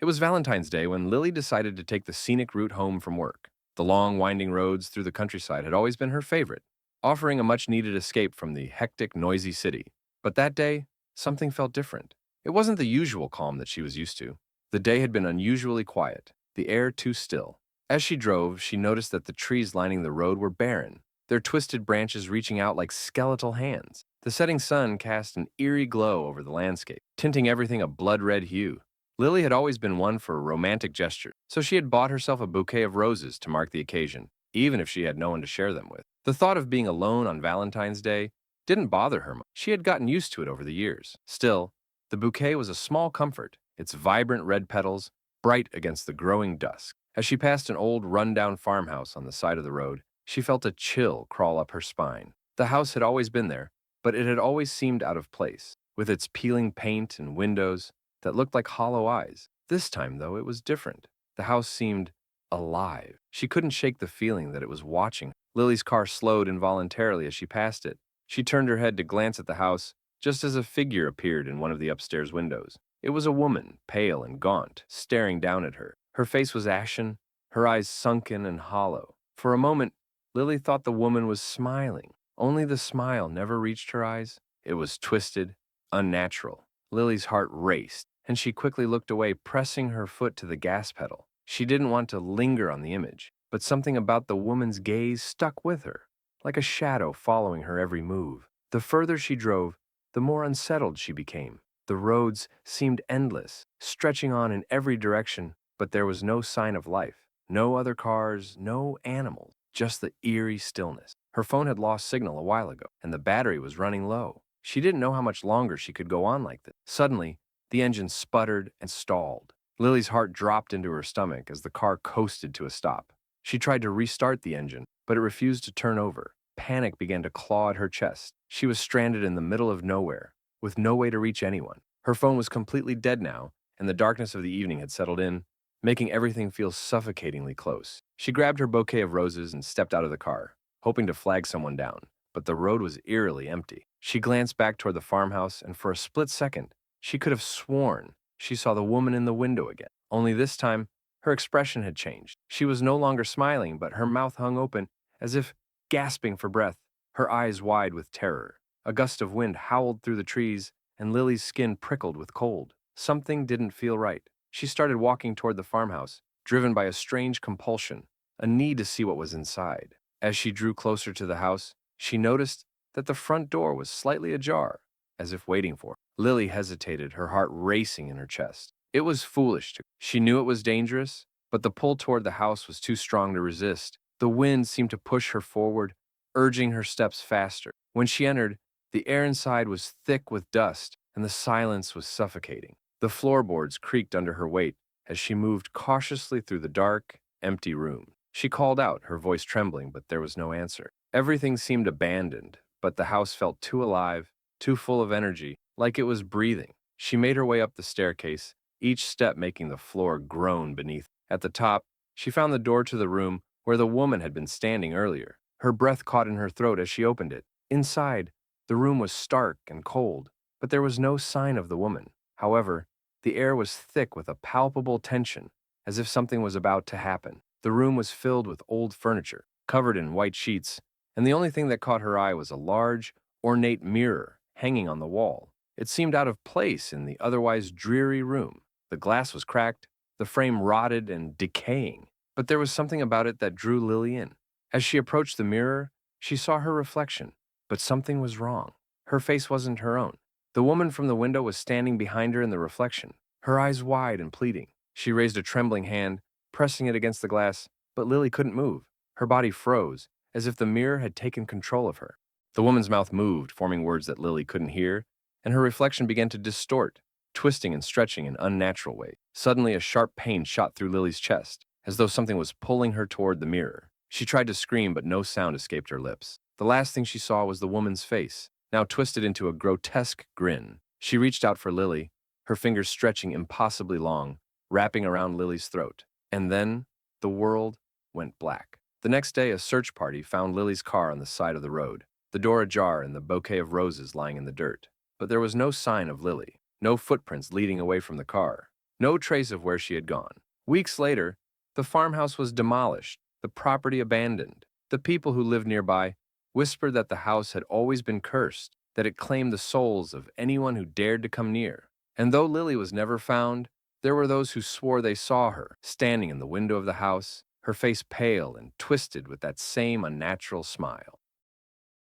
It was Valentine's Day when Lily decided to take the scenic route home from work. The long, winding roads through the countryside had always been her favorite, offering a much-needed escape from the hectic, noisy city. But that day, something felt different. It wasn't the usual calm that she was used to. The day had been unusually quiet, the air too still. As she drove, she noticed that the trees lining the road were barren, their twisted branches reaching out like skeletal hands. The setting sun cast an eerie glow over the landscape, tinting everything a blood-red hue. Lily had always been one for romantic gestures, so she had bought herself a bouquet of roses to mark the occasion, even if she had no one to share them with. The thought of being alone on Valentine's Day didn't bother her much. She had gotten used to it over the years. Still, the bouquet was a small comfort, its vibrant red petals bright against the growing dusk. As she passed an old, run-down farmhouse on the side of the road, she felt a chill crawl up her spine. The house had always been there, but it had always seemed out of place, with its peeling paint and windows that looked like hollow eyes. This time, though, it was different. The house seemed alive. She couldn't shake the feeling that it was watching. Lily's car slowed involuntarily as she passed it. She turned her head to glance at the house, just as a figure appeared in one of the upstairs windows. It was a woman, pale and gaunt, staring down at her. Her face was ashen, her eyes sunken and hollow. For a moment, Lily thought the woman was smiling. Only the smile never reached her eyes. It was twisted, unnatural. Lily's heart raced, and she quickly looked away, pressing her foot to the gas pedal. She didn't want to linger on the image, but something about the woman's gaze stuck with her, like a shadow following her every move. The further she drove, the more unsettled she became. The roads seemed endless, stretching on in every direction, but there was no sign of life. No other cars, no animals, just the eerie stillness. Her phone had lost signal a while ago, and the battery was running low. She didn't know how much longer she could go on like this. Suddenly, the engine sputtered and stalled. Lily's heart dropped into her stomach as the car coasted to a stop. She tried to restart the engine, but it refused to turn over. Panic began to claw at her chest. She was stranded in the middle of nowhere, with no way to reach anyone. Her phone was completely dead now, and the darkness of the evening had settled in, making everything feel suffocatingly close. She grabbed her bouquet of roses and stepped out of the car, hoping to flag someone down, but the road was eerily empty. She glanced back toward the farmhouse, and for a split second, she could have sworn she saw the woman in the window again. Only this time, her expression had changed. She was no longer smiling, but her mouth hung open, as if gasping for breath, her eyes wide with terror. A gust of wind howled through the trees, and Lily's skin prickled with cold. Something didn't feel right. She started walking toward the farmhouse, driven by a strange compulsion, a need to see what was inside. As she drew closer to the house, she noticed that the front door was slightly ajar, as if waiting for her. Lily hesitated, her heart racing in her chest. It was foolish to. She knew it was dangerous, but the pull toward the house was too strong to resist. The wind seemed to push her forward, urging her steps faster. When she entered, the air inside was thick with dust, and the silence was suffocating. The floorboards creaked under her weight as she moved cautiously through the dark, empty room. She called out, her voice trembling, but there was no answer. Everything seemed abandoned, but the house felt too alive, too full of energy, like it was breathing. She made her way up the staircase, each step making the floor groan beneath. At the top, she found the door to the room where the woman had been standing earlier. Her breath caught in her throat as she opened it. Inside, the room was stark and cold, but there was no sign of the woman. However, the air was thick with a palpable tension, as if something was about to happen. The room was filled with old furniture, covered in white sheets, and the only thing that caught her eye was a large, ornate mirror hanging on the wall. It seemed out of place in the otherwise dreary room. The glass was cracked, the frame rotted and decaying, but there was something about it that drew Lily in. As she approached the mirror, she saw her reflection, but something was wrong. Her face wasn't her own. The woman from the window was standing behind her in the reflection, her eyes wide and pleading. She raised a trembling hand, pressing it against the glass, but Lily couldn't move. Her body froze, as if the mirror had taken control of her. The woman's mouth moved, forming words that Lily couldn't hear, and her reflection began to distort, twisting and stretching in unnatural ways. Suddenly, a sharp pain shot through Lily's chest, as though something was pulling her toward the mirror. She tried to scream, but no sound escaped her lips. The last thing she saw was the woman's face, now twisted into a grotesque grin. She reached out for Lily, her fingers stretching impossibly long, wrapping around Lily's throat. And then, the world went black. The next day, a search party found Lily's car on the side of the road, the door ajar and the bouquet of roses lying in the dirt. But there was no sign of Lily, no footprints leading away from the car, no trace of where she had gone. Weeks later, the farmhouse was demolished, the property abandoned. The people who lived nearby whispered that the house had always been cursed, that it claimed the souls of anyone who dared to come near. And though Lily was never found, there were those who swore they saw her, standing in the window of the house, her face pale and twisted with that same unnatural smile.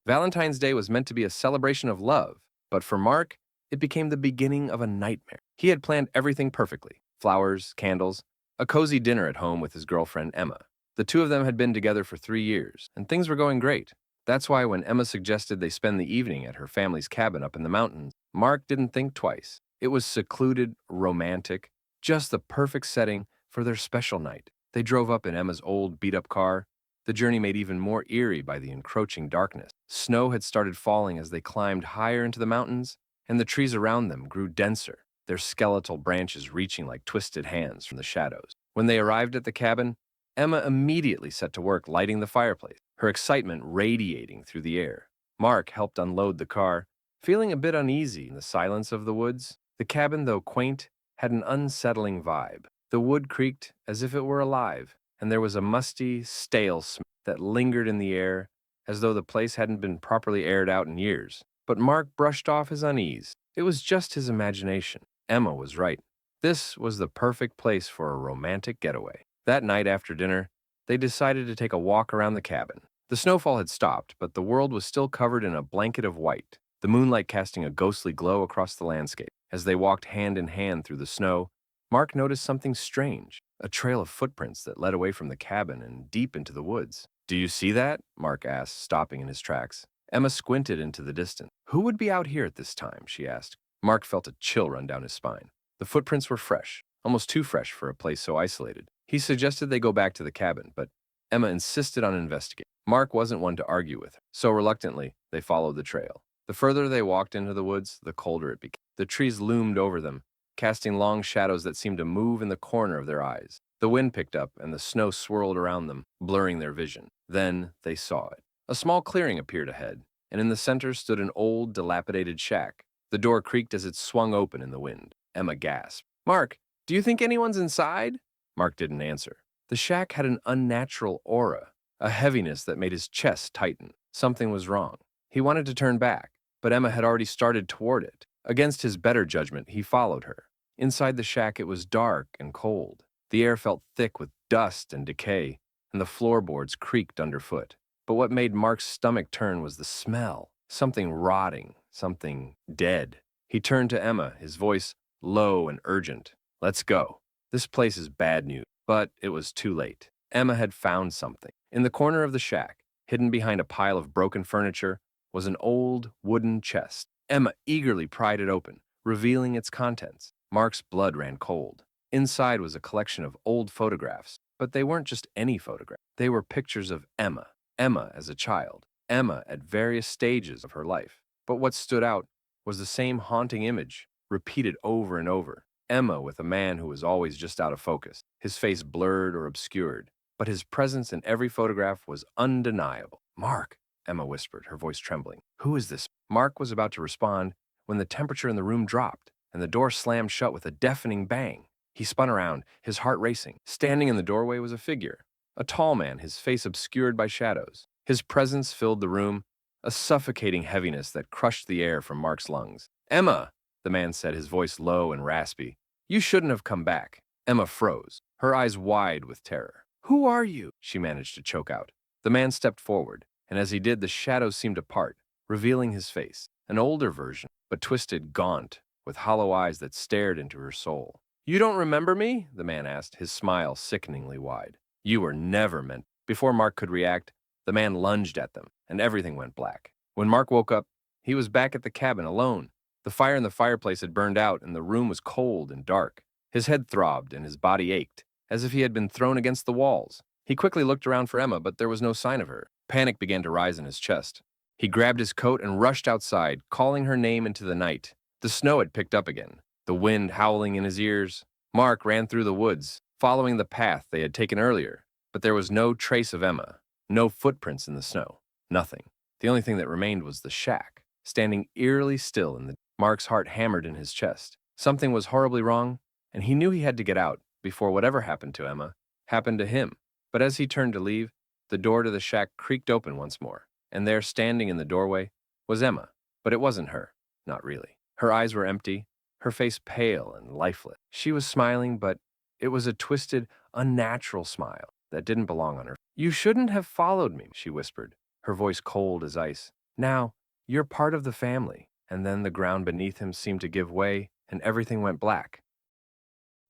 Valentine's Day was meant to be a celebration of love, but for Mark, it became the beginning of a nightmare. He had planned everything perfectly: flowers, candles, a cozy dinner at home with his girlfriend Emma. The two of them had been together for 3 years, and things were going great. That's why when Emma suggested they spend the evening at her family's cabin up in the mountains, Mark didn't think twice. It was secluded, romantic, just the perfect setting for their special night. They drove up in Emma's old, beat-up car, the journey made even more eerie by the encroaching darkness. Snow had started falling as they climbed higher into the mountains, and the trees around them grew denser, their skeletal branches reaching like twisted hands from the shadows. When they arrived at the cabin, Emma immediately set to work lighting the fireplace, her excitement radiating through the air. Mark helped unload the car, feeling a bit uneasy in the silence of the woods. The cabin, though quaint, had an unsettling vibe. The wood creaked as if it were alive, and there was a musty, stale smell that lingered in the air, as though the place hadn't been properly aired out in years. But Mark brushed off his unease. It was just his imagination. Emma was right. This was the perfect place for a romantic getaway. That night after dinner, they decided to take a walk around the cabin. The snowfall had stopped, but the world was still covered in a blanket of white, the moonlight casting a ghostly glow across the landscape. As they walked hand in hand through the snow, Mark noticed something strange, a trail of footprints that led away from the cabin and deep into the woods. "Do you see that?" Mark asked, stopping in his tracks. Emma squinted into the distance. "Who would be out here at this time?" she asked. Mark felt a chill run down his spine. The footprints were fresh, almost too fresh for a place so isolated. He suggested they go back to the cabin, but Emma insisted on investigating. Mark wasn't one to argue with her, so reluctantly, they followed the trail. The further they walked into the woods, the colder it became. The trees loomed over them, casting long shadows that seemed to move in the corner of their eyes. The wind picked up, and the snow swirled around them, blurring their vision. Then they saw it. A small clearing appeared ahead, and in the center stood an old, dilapidated shack. The door creaked as it swung open in the wind. Emma gasped. "Mark, do you think anyone's inside?" Mark didn't answer. The shack had an unnatural aura, a heaviness that made his chest tighten. Something was wrong. He wanted to turn back, but Emma had already started toward it. Against his better judgment, he followed her. Inside the shack, it was dark and cold. The air felt thick with dust and decay, and the floorboards creaked underfoot. But what made Mark's stomach turn was the smell. Something rotting, something dead. He turned to Emma, his voice low and urgent. "Let's go. This place is bad news." But it was too late. Emma had found something. In the corner of the shack, hidden behind a pile of broken furniture, was an old wooden chest. Emma eagerly pried it open, revealing its contents. Mark's blood ran cold. Inside was a collection of old photographs, but they weren't just any photograph. They were pictures of Emma. Emma as a child. Emma at various stages of her life. But what stood out was the same haunting image, repeated over and over. Emma with a man who was always just out of focus, his face blurred or obscured, but his presence in every photograph was undeniable. "Mark," Emma whispered, her voice trembling. "Who is this?" Mark was about to respond when the temperature in the room dropped, and the door slammed shut with a deafening bang. He spun around, his heart racing. Standing in the doorway was a figure, a tall man, his face obscured by shadows. His presence filled the room, a suffocating heaviness that crushed the air from Mark's lungs. "Emma," the man said, his voice low and raspy. "You shouldn't have come back." Emma froze, her eyes wide with terror. "Who are you?" she managed to choke out. The man stepped forward, and as he did, the shadows seemed to part, revealing his face, an older version, but twisted, gaunt, with hollow eyes that stared into her soul. "You don't remember me?" the man asked, his smile sickeningly wide. "You were never meant." Before Mark could react, the man lunged at them, and everything went black. When Mark woke up, he was back at the cabin alone. The fire in the fireplace had burned out, and the room was cold and dark. His head throbbed, and his body ached, as if he had been thrown against the walls. He quickly looked around for Emma, but there was no sign of her. Panic began to rise in his chest. He grabbed his coat and rushed outside, calling her name into the night. The snow had picked up again, the wind howling in his ears. Mark ran through the woods, following the path they had taken earlier, but there was no trace of Emma, no footprints in the snow, nothing. The only thing that remained was the shack, standing eerily still in the... Mark's heart hammered in his chest. Something was horribly wrong, and he knew he had to get out before whatever happened to Emma happened to him. But as he turned to leave, the door to the shack creaked open once more, and there, standing in the doorway, was Emma. But it wasn't her, not really. Her eyes were empty, her face pale and lifeless. She was smiling, but it was a twisted, unnatural smile that didn't belong on her. "You shouldn't have followed me," she whispered, her voice cold as ice. "Now, you're part of the family." And then the ground beneath him seemed to give way, and everything went black.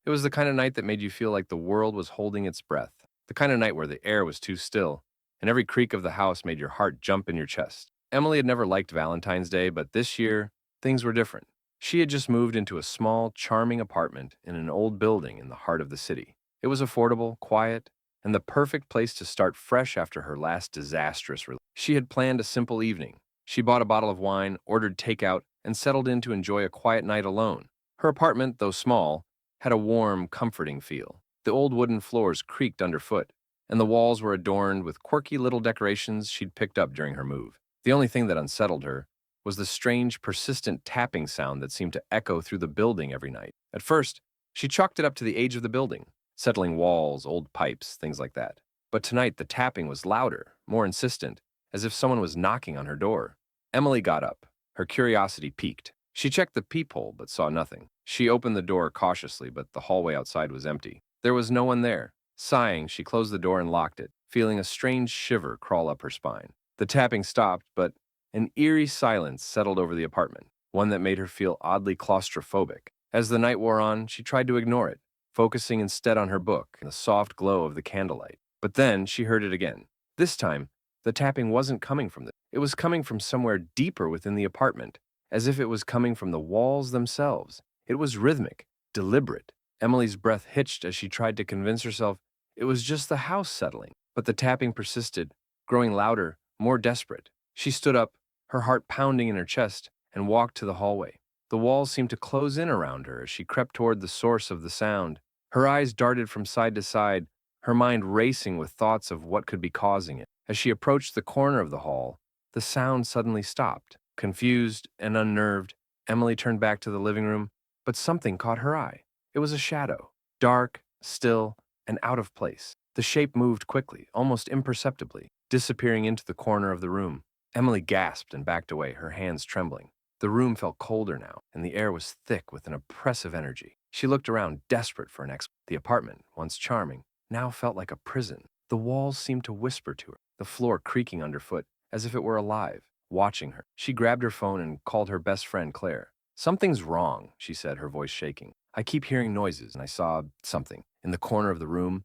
It was the kind of night that made you feel like the world was holding its breath, the kind of night where the air was too still, and every creak of the house made your heart jump in your chest. Emily had never liked Valentine's Day, but this year, things were different. She had just moved into a small, charming apartment in an old building in the heart of the city. It was affordable, quiet, and the perfect place to start fresh after her last disastrous relationship. She had planned a simple evening. She bought a bottle of wine, ordered takeout, and settled in to enjoy a quiet night alone. Her apartment, though small, had a warm, comforting feel. The old wooden floors creaked underfoot, and the walls were adorned with quirky little decorations she'd picked up during her move. The only thing that unsettled her was the strange, persistent tapping sound that seemed to echo through the building every night. At first, she chalked it up to the age of the building, settling walls, old pipes, things like that. But tonight, the tapping was louder, more insistent, as if someone was knocking on her door. Emily got up, her curiosity piqued. She checked the peephole, but saw nothing. She opened the door cautiously, but the hallway outside was empty. There was no one there. Sighing, she closed the door and locked it, feeling a strange shiver crawl up her spine. The tapping stopped, but an eerie silence settled over the apartment, one that made her feel oddly claustrophobic. As the night wore on, she tried to ignore it, focusing instead on her book and the soft glow of the candlelight. But then she heard it again. This time, the tapping wasn't coming from it was coming from somewhere deeper within the apartment, as if it was coming from the walls themselves. It was rhythmic, deliberate. Emily's breath hitched as she tried to convince herself it was just the house settling. But the tapping persisted, growing louder, more desperate. She stood up, her heart pounding in her chest, and walked to the hallway. The walls seemed to close in around her as she crept toward the source of the sound. Her eyes darted from side to side, her mind racing with thoughts of what could be causing it. As she approached the corner of the hall, the sound suddenly stopped. Confused and unnerved, Emily turned back to the living room, but something caught her eye. It was a shadow, dark, still, and out of place. The shape moved quickly, almost imperceptibly, disappearing into the corner of the room. Emily gasped and backed away, her hands trembling. The room felt colder now, and the air was thick with an oppressive energy. She looked around, desperate for an exit. The apartment, once charming, now felt like a prison. The walls seemed to whisper to her, the floor creaking underfoot, as if it were alive, watching her. She grabbed her phone and called her best friend, Claire. "Something's wrong," she said, her voice shaking. "I keep hearing noises, and I saw something in the corner of the room,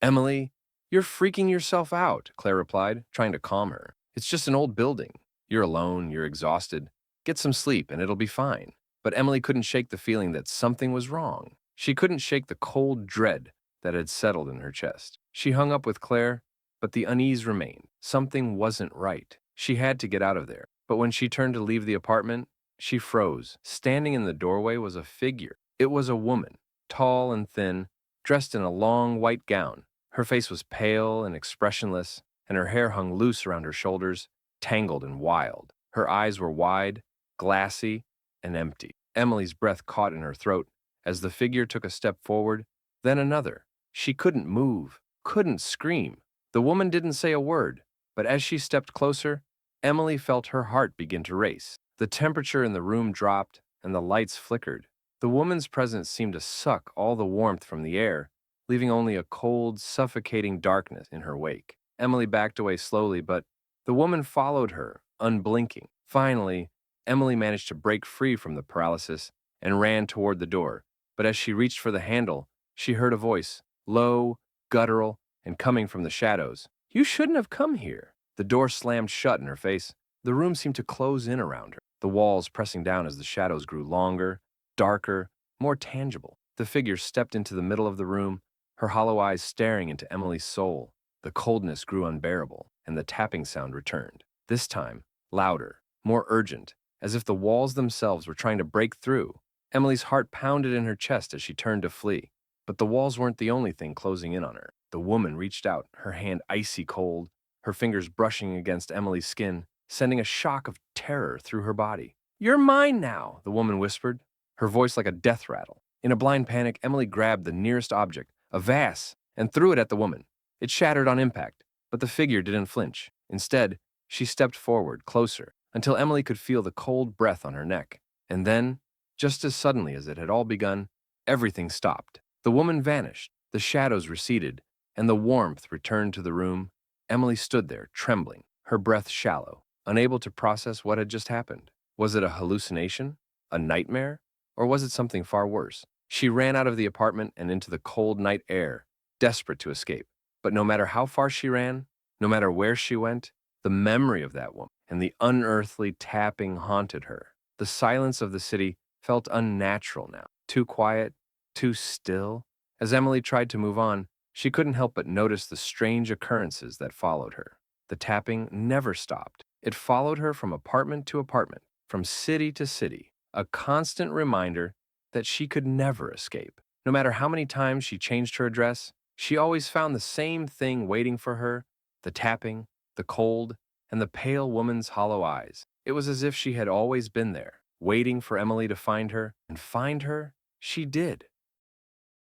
Emily, you're freaking yourself out," Claire replied, trying to calm her. "It's just an old building. You're alone, you're exhausted. Get some sleep, and it'll be fine." But Emily couldn't shake the feeling that something was wrong. She couldn't shake the cold dread that had settled in her chest. She hung up with Claire, but the unease remained. Something wasn't right. She had to get out of there. But when she turned to leave the apartment, she froze. Standing in the doorway was a figure. It was a woman, tall and thin, dressed in a long white gown. Her face was pale and expressionless, and her hair hung loose around her shoulders, tangled and wild. Her eyes were wide, glassy, and empty. Emily's breath caught in her throat as the figure took a step forward, then another. She couldn't move, couldn't scream. The woman didn't say a word, but as she stepped closer, Emily felt her heart begin to race. The temperature in the room dropped, and the lights flickered. The woman's presence seemed to suck all the warmth from the air, leaving only a cold, suffocating darkness in her wake. Emily backed away slowly, but the woman followed her, unblinking. Finally, Emily managed to break free from the paralysis and ran toward the door. But as she reached for the handle, she heard a voice, low, guttural, and coming from the shadows. "You shouldn't have come here." The door slammed shut in her face. The room seemed to close in around her, the walls pressing down as the shadows grew longer, darker, more tangible. The figure stepped into the middle of the room, her hollow eyes staring into Emily's soul. The coldness grew unbearable, and the tapping sound returned. This time, louder, more urgent, as if the walls themselves were trying to break through. Emily's heart pounded in her chest as she turned to flee. But the walls weren't the only thing closing in on her. The woman reached out, her hand icy cold, her fingers brushing against Emily's skin, sending a shock of terror through her body. "You're mine now," the woman whispered, her voice like a death rattle. In a blind panic, Emily grabbed the nearest object, a vase, and threw it at the woman. It shattered on impact, but the figure didn't flinch. Instead, she stepped forward, closer, until Emily could feel the cold breath on her neck. And then, just as suddenly as it had all begun, everything stopped. The woman vanished, the shadows receded, and the warmth returned to the room. Emily stood there, trembling, her breath shallow, unable to process what had just happened. Was it a hallucination? A nightmare? Or was it something far worse? She ran out of the apartment and into the cold night air, desperate to escape. But no matter how far she ran, no matter where she went, the memory of that woman and the unearthly tapping haunted her. The silence of the city felt unnatural now, too quiet, too still. As Emily tried to move on, she couldn't help but notice the strange occurrences that followed her. The tapping never stopped. It followed her from apartment to apartment, from city to city, a constant reminder that she could never escape. No matter how many times she changed her address, she always found the same thing waiting for her: the tapping, the cold, and the pale woman's hollow eyes. It was as if she had always been there, waiting for Emily to find her, and find her, she did.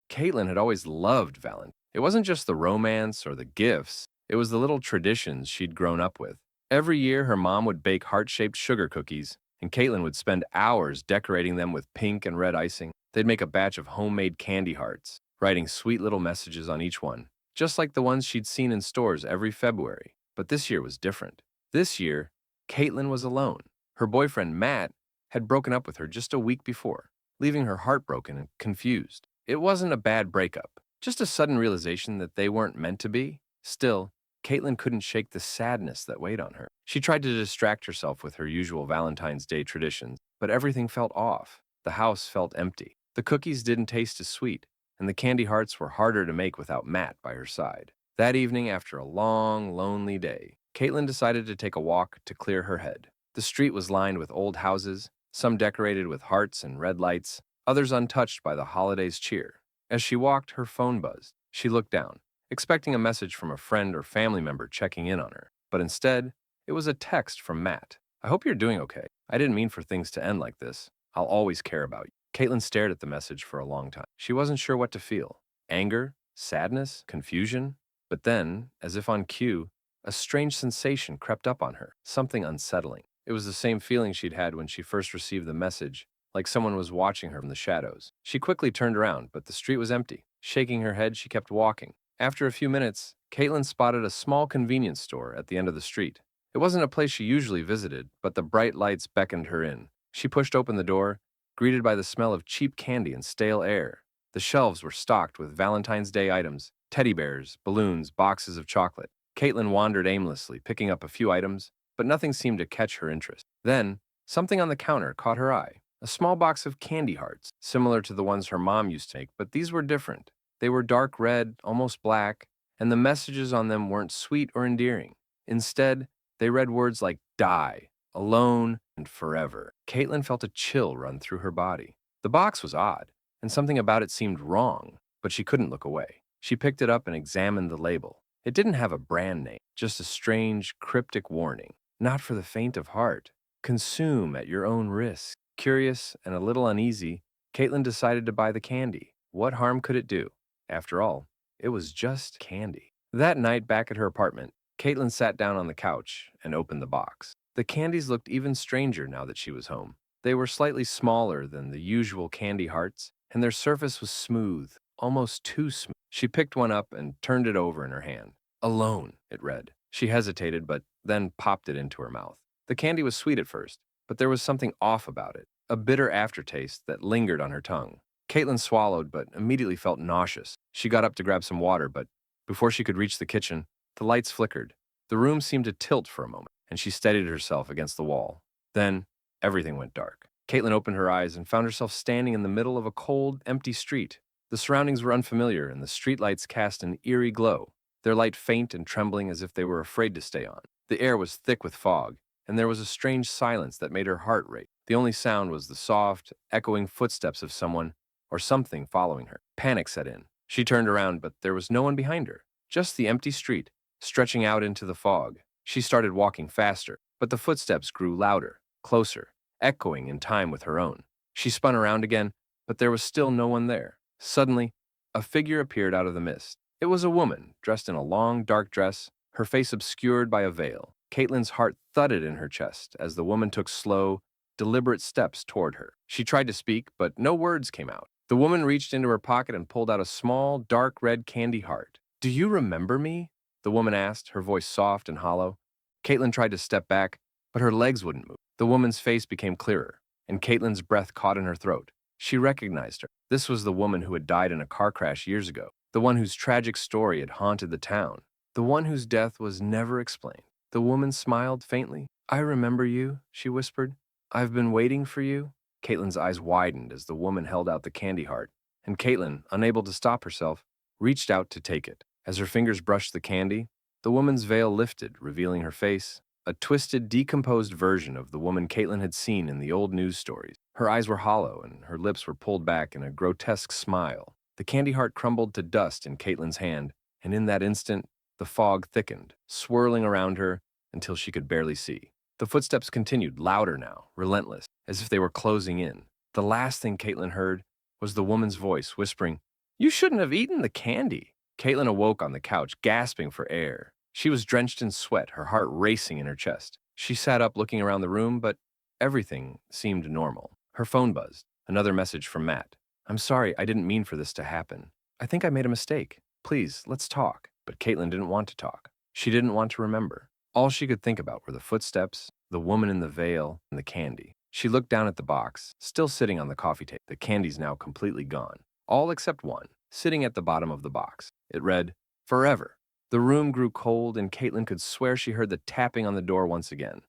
Caitlin had always loved Valentine. It wasn't just the romance or the gifts, it was the little traditions she'd grown up with. Every year, her mom would bake heart-shaped sugar cookies, and Caitlin would spend hours decorating them with pink and red icing. They'd make a batch of homemade candy hearts, writing sweet little messages on each one, just like the ones she'd seen in stores every February. But this year was different. This year, Caitlin was alone. Her boyfriend, Matt, had broken up with her just a week before, leaving her heartbroken and confused. It wasn't a bad breakup, just a sudden realization that they weren't meant to be. Still, Caitlin couldn't shake the sadness that weighed on her. She tried to distract herself with her usual Valentine's Day traditions, but everything felt off. The house felt empty. The cookies didn't taste as sweet, and the candy hearts were harder to make without Matt by her side. That evening, after a long, lonely day, Caitlin decided to take a walk to clear her head. The street was lined with old houses, some decorated with hearts and red lights, others untouched by the holiday's cheer. As she walked, her phone buzzed. She looked down, expecting a message from a friend or family member checking in on her. But instead, it was a text from Matt. "I hope you're doing okay. I didn't mean for things to end like this. I'll always care about you." Caitlin stared at the message for a long time. She wasn't sure what to feel. Anger? Sadness? Confusion? But then, as if on cue, a strange sensation crept up on her, something unsettling. It was the same feeling she'd had when she first received the message, like someone was watching her from the shadows. She quickly turned around, but the street was empty. Shaking her head, she kept walking. After a few minutes, Caitlin spotted a small convenience store at the end of the street. It wasn't a place she usually visited, but the bright lights beckoned her in. She pushed open the door, greeted by the smell of cheap candy and stale air. The shelves were stocked with Valentine's Day items: teddy bears, balloons, boxes of chocolate. Caitlin wandered aimlessly, picking up a few items, but nothing seemed to catch her interest. Then, something on the counter caught her eye. A small box of candy hearts, similar to the ones her mom used to make, but these were different. They were dark red, almost black, and the messages on them weren't sweet or endearing. Instead, they read words like "die," "alone," and "forever." Caitlin felt a chill run through her body. The box was odd, and something about it seemed wrong, but she couldn't look away. She picked it up and examined the label. It didn't have a brand name, just a strange, cryptic warning. "Not for the faint of heart. Consume at your own risk." Curious and a little uneasy, Caitlin decided to buy the candy. What harm could it do? After all, it was just candy. That night, back at her apartment, Caitlin sat down on the couch and opened the box. The candies looked even stranger now that she was home. They were slightly smaller than the usual candy hearts, and their surface was smooth, almost too smooth. She picked one up and turned it over in her hand. Alone, it read. She hesitated, but then popped it into her mouth. The candy was sweet at first, but there was something off about it, a bitter aftertaste that lingered on her tongue. Caitlin swallowed, but immediately felt nauseous. She got up to grab some water, but before she could reach the kitchen, the lights flickered. The room seemed to tilt for a moment, and she steadied herself against the wall. Then, everything went dark. Caitlin opened her eyes and found herself standing in the middle of a cold, empty street. The surroundings were unfamiliar, and the streetlights cast an eerie glow, their light faint and trembling as if they were afraid to stay on. The air was thick with fog, and there was a strange silence that made her heart race. The only sound was the soft, echoing footsteps of someone or something following her. Panic set in. She turned around, but there was no one behind her, just the empty street, stretching out into the fog. She started walking faster, but the footsteps grew louder, closer, echoing in time with her own. She spun around again, but there was still no one there. Suddenly, a figure appeared out of the mist. It was a woman, dressed in a long, dark dress, her face obscured by a veil. Caitlin's heart thudded in her chest as the woman took slow, deliberate steps toward her. She tried to speak, but no words came out. The woman reached into her pocket and pulled out a small, dark red candy heart. "Do you remember me?" the woman asked, her voice soft and hollow. Caitlin tried to step back, but her legs wouldn't move. The woman's face became clearer, and Caitlin's breath caught in her throat. She recognized her. This was the woman who had died in a car crash years ago, the one whose tragic story had haunted the town, the one whose death was never explained. The woman smiled faintly. "I remember you," she whispered. "I've been waiting for you." Caitlin's eyes widened as the woman held out the candy heart, and Caitlin, unable to stop herself, reached out to take it. As her fingers brushed the candy, the woman's veil lifted, revealing her face, a twisted, decomposed version of the woman Caitlin had seen in the old news stories. Her eyes were hollow, and her lips were pulled back in a grotesque smile. The candy heart crumbled to dust in Caitlin's hand, and in that instant, the fog thickened, swirling around her until she could barely see. The footsteps continued, louder now, relentless, as if they were closing in. The last thing Caitlin heard was the woman's voice whispering, "You shouldn't have eaten the candy." Caitlin awoke on the couch, gasping for air. She was drenched in sweat, her heart racing in her chest. She sat up looking around the room, but everything seemed normal. Her phone buzzed. Another message from Matt. "I'm sorry, I didn't mean for this to happen. I think I made a mistake. Please, let's talk." But Caitlin didn't want to talk. She didn't want to remember. All she could think about were the footsteps, the woman in the veil, and the candy. She looked down at the box, still sitting on the coffee table. The candy's now completely gone. All except one, sitting at the bottom of the box. It read, "Forever." The room grew cold, and Caitlin could swear she heard the tapping on the door once again.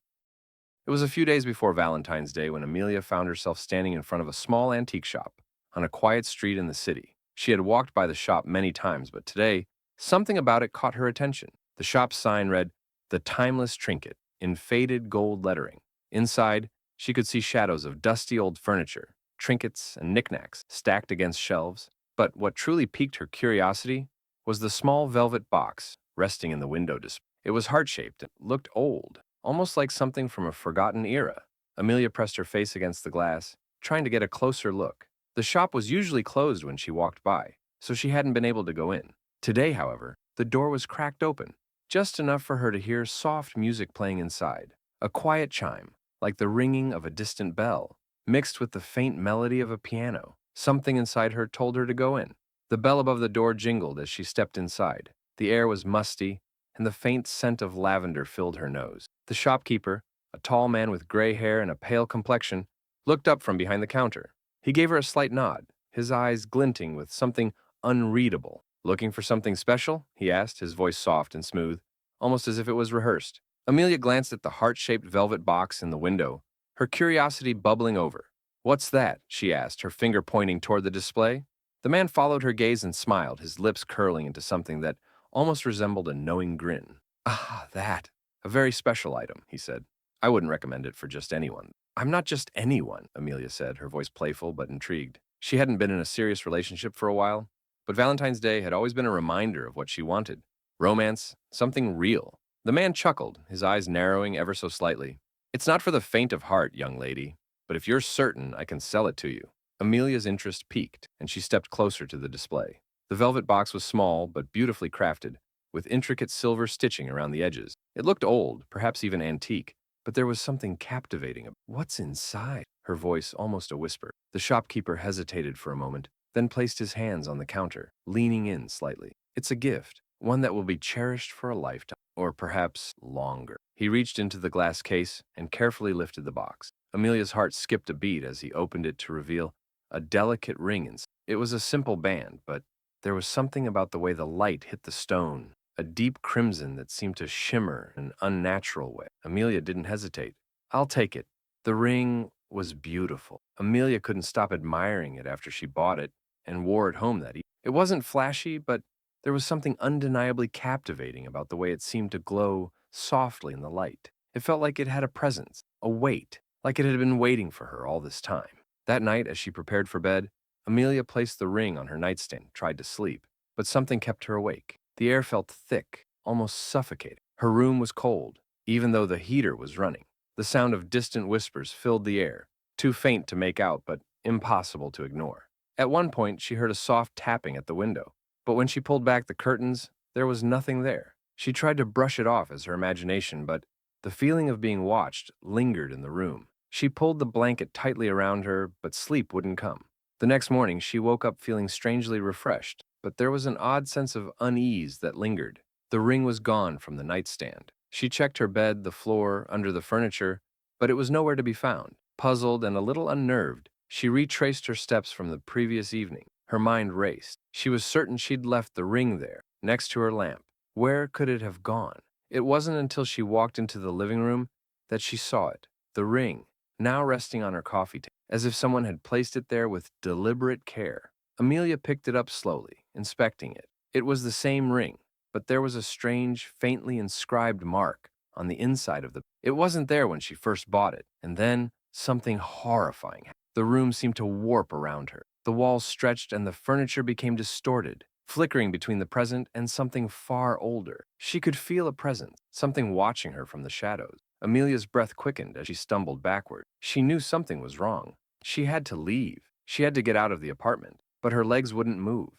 It was a few days before Valentine's Day when Amelia found herself standing in front of a small antique shop on a quiet street in the city. She had walked by the shop many times, but today, something about it caught her attention. The shop's sign read, "The Timeless Trinket," in faded gold lettering. Inside, she could see shadows of dusty old furniture, trinkets, and knickknacks stacked against shelves. But what truly piqued her curiosity was the small velvet box resting in the window display. It was heart-shaped and looked old, almost like something from a forgotten era. Amelia pressed her face against the glass, trying to get a closer look. The shop was usually closed when she walked by, so she hadn't been able to go in. Today, however, the door was cracked open, just enough for her to hear soft music playing inside. A quiet chime, like the ringing of a distant bell, mixed with the faint melody of a piano. Something inside her told her to go in. The bell above the door jingled as she stepped inside. The air was musty, and the faint scent of lavender filled her nose. The shopkeeper, a tall man with gray hair and a pale complexion, looked up from behind the counter. He gave her a slight nod, his eyes glinting with something unreadable. "Looking for something special?" he asked, his voice soft and smooth, almost as if it was rehearsed. Amelia glanced at the heart-shaped velvet box in the window, her curiosity bubbling over. "What's that?" she asked, her finger pointing toward the display. The man followed her gaze and smiled, his lips curling into something that almost resembled a knowing grin. "Ah, that. A very special item," he said. "I wouldn't recommend it for just anyone." "I'm not just anyone," Amelia said, her voice playful but intrigued. She hadn't been in a serious relationship for a while, but Valentine's Day had always been a reminder of what she wanted. Romance, something real. The man chuckled, his eyes narrowing ever so slightly. "It's not for the faint of heart, young lady, but if you're certain, I can sell it to you." Amelia's interest piqued, and she stepped closer to the display. The velvet box was small, but beautifully crafted, with intricate silver stitching around the edges. It looked old, perhaps even antique, but there was something captivating. What's inside? Her voice almost a whisper. The shopkeeper hesitated for a moment, then placed his hands on the counter, leaning in slightly. It's a gift, one that will be cherished for a lifetime, or perhaps longer. He reached into the glass case and carefully lifted the box. Amelia's heart skipped a beat as he opened it to reveal a delicate ring inside. It was a simple band, but there was something about the way the light hit the stone, a deep crimson that seemed to shimmer in an unnatural way. Amelia didn't hesitate. I'll take it. The ring was beautiful. Amelia couldn't stop admiring it after she bought it and wore it home that evening. It wasn't flashy, but there was something undeniably captivating about the way it seemed to glow softly in the light. It felt like it had a presence, a weight, like it had been waiting for her all this time. That night, as she prepared for bed, Amelia placed the ring on her nightstand and tried to sleep, but something kept her awake. The air felt thick, almost suffocating. Her room was cold, even though the heater was running. The sound of distant whispers filled the air, too faint to make out but impossible to ignore. At one point, she heard a soft tapping at the window, but when she pulled back the curtains, there was nothing there. She tried to brush it off as her imagination, but the feeling of being watched lingered in the room. She pulled the blanket tightly around her, but sleep wouldn't come. The next morning, she woke up feeling strangely refreshed, but there was an odd sense of unease that lingered. The ring was gone from the nightstand. She checked her bed, the floor, under the furniture, but it was nowhere to be found. Puzzled and a little unnerved, she retraced her steps from the previous evening. Her mind raced. She was certain she'd left the ring there, next to her lamp. Where could it have gone? It wasn't until she walked into the living room that she saw it. The ring, now resting on her coffee table, as if someone had placed it there with deliberate care. Amelia picked it up slowly, inspecting it. It was the same ring, but there was a strange, faintly inscribed mark on the inside of the. It wasn't there when she first bought it, and then something horrifying happened. The room seemed to warp around her. The walls stretched and the furniture became distorted, flickering between the present and something far older. She could feel a presence, something watching her from the shadows. Amelia's breath quickened as she stumbled backward. She knew something was wrong. She had to leave. She had to get out of the apartment, but her legs wouldn't move.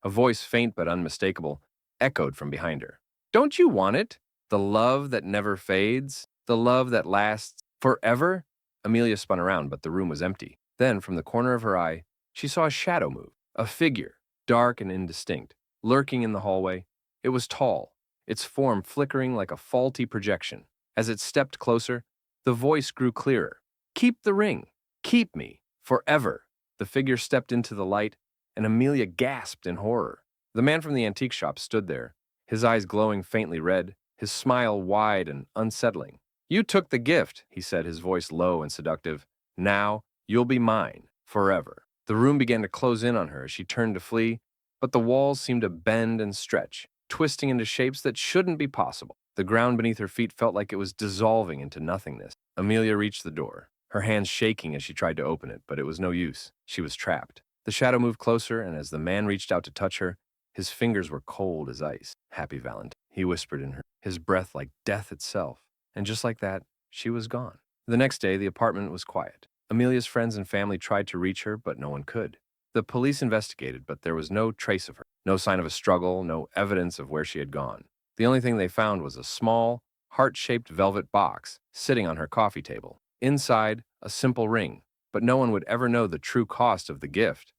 A voice, faint but unmistakable, echoed from behind her. Don't you want it? The love that never fades? The love that lasts forever? Amelia spun around, but the room was empty. Then, from the corner of her eye, she saw a shadow move, a figure, dark and indistinct, lurking in the hallway. It was tall, its form flickering like a faulty projection. As it stepped closer, the voice grew clearer. Keep the ring. Keep me. Forever. The figure stepped into the light, and Amelia gasped in horror. The man from the antique shop stood there, his eyes glowing faintly red, his smile wide and unsettling. You took the gift, he said, his voice low and seductive. Now, you'll be mine, forever. The room began to close in on her as she turned to flee, but the walls seemed to bend and stretch, twisting into shapes that shouldn't be possible. The ground beneath her feet felt like it was dissolving into nothingness. Amelia reached the door, her hands shaking as she tried to open it, but it was no use. She was trapped. The shadow moved closer, and as the man reached out to touch her, his fingers were cold as ice. Happy Valentine, he whispered in her, his breath like death itself. And just like that, she was gone. The next day, the apartment was quiet. Amelia's friends and family tried to reach her, but no one could. The police investigated, but there was no trace of her. No sign of a struggle, no evidence of where she had gone. The only thing they found was a small, heart-shaped velvet box sitting on her coffee table. Inside, a simple ring, but no one would ever know the true cost of the gift.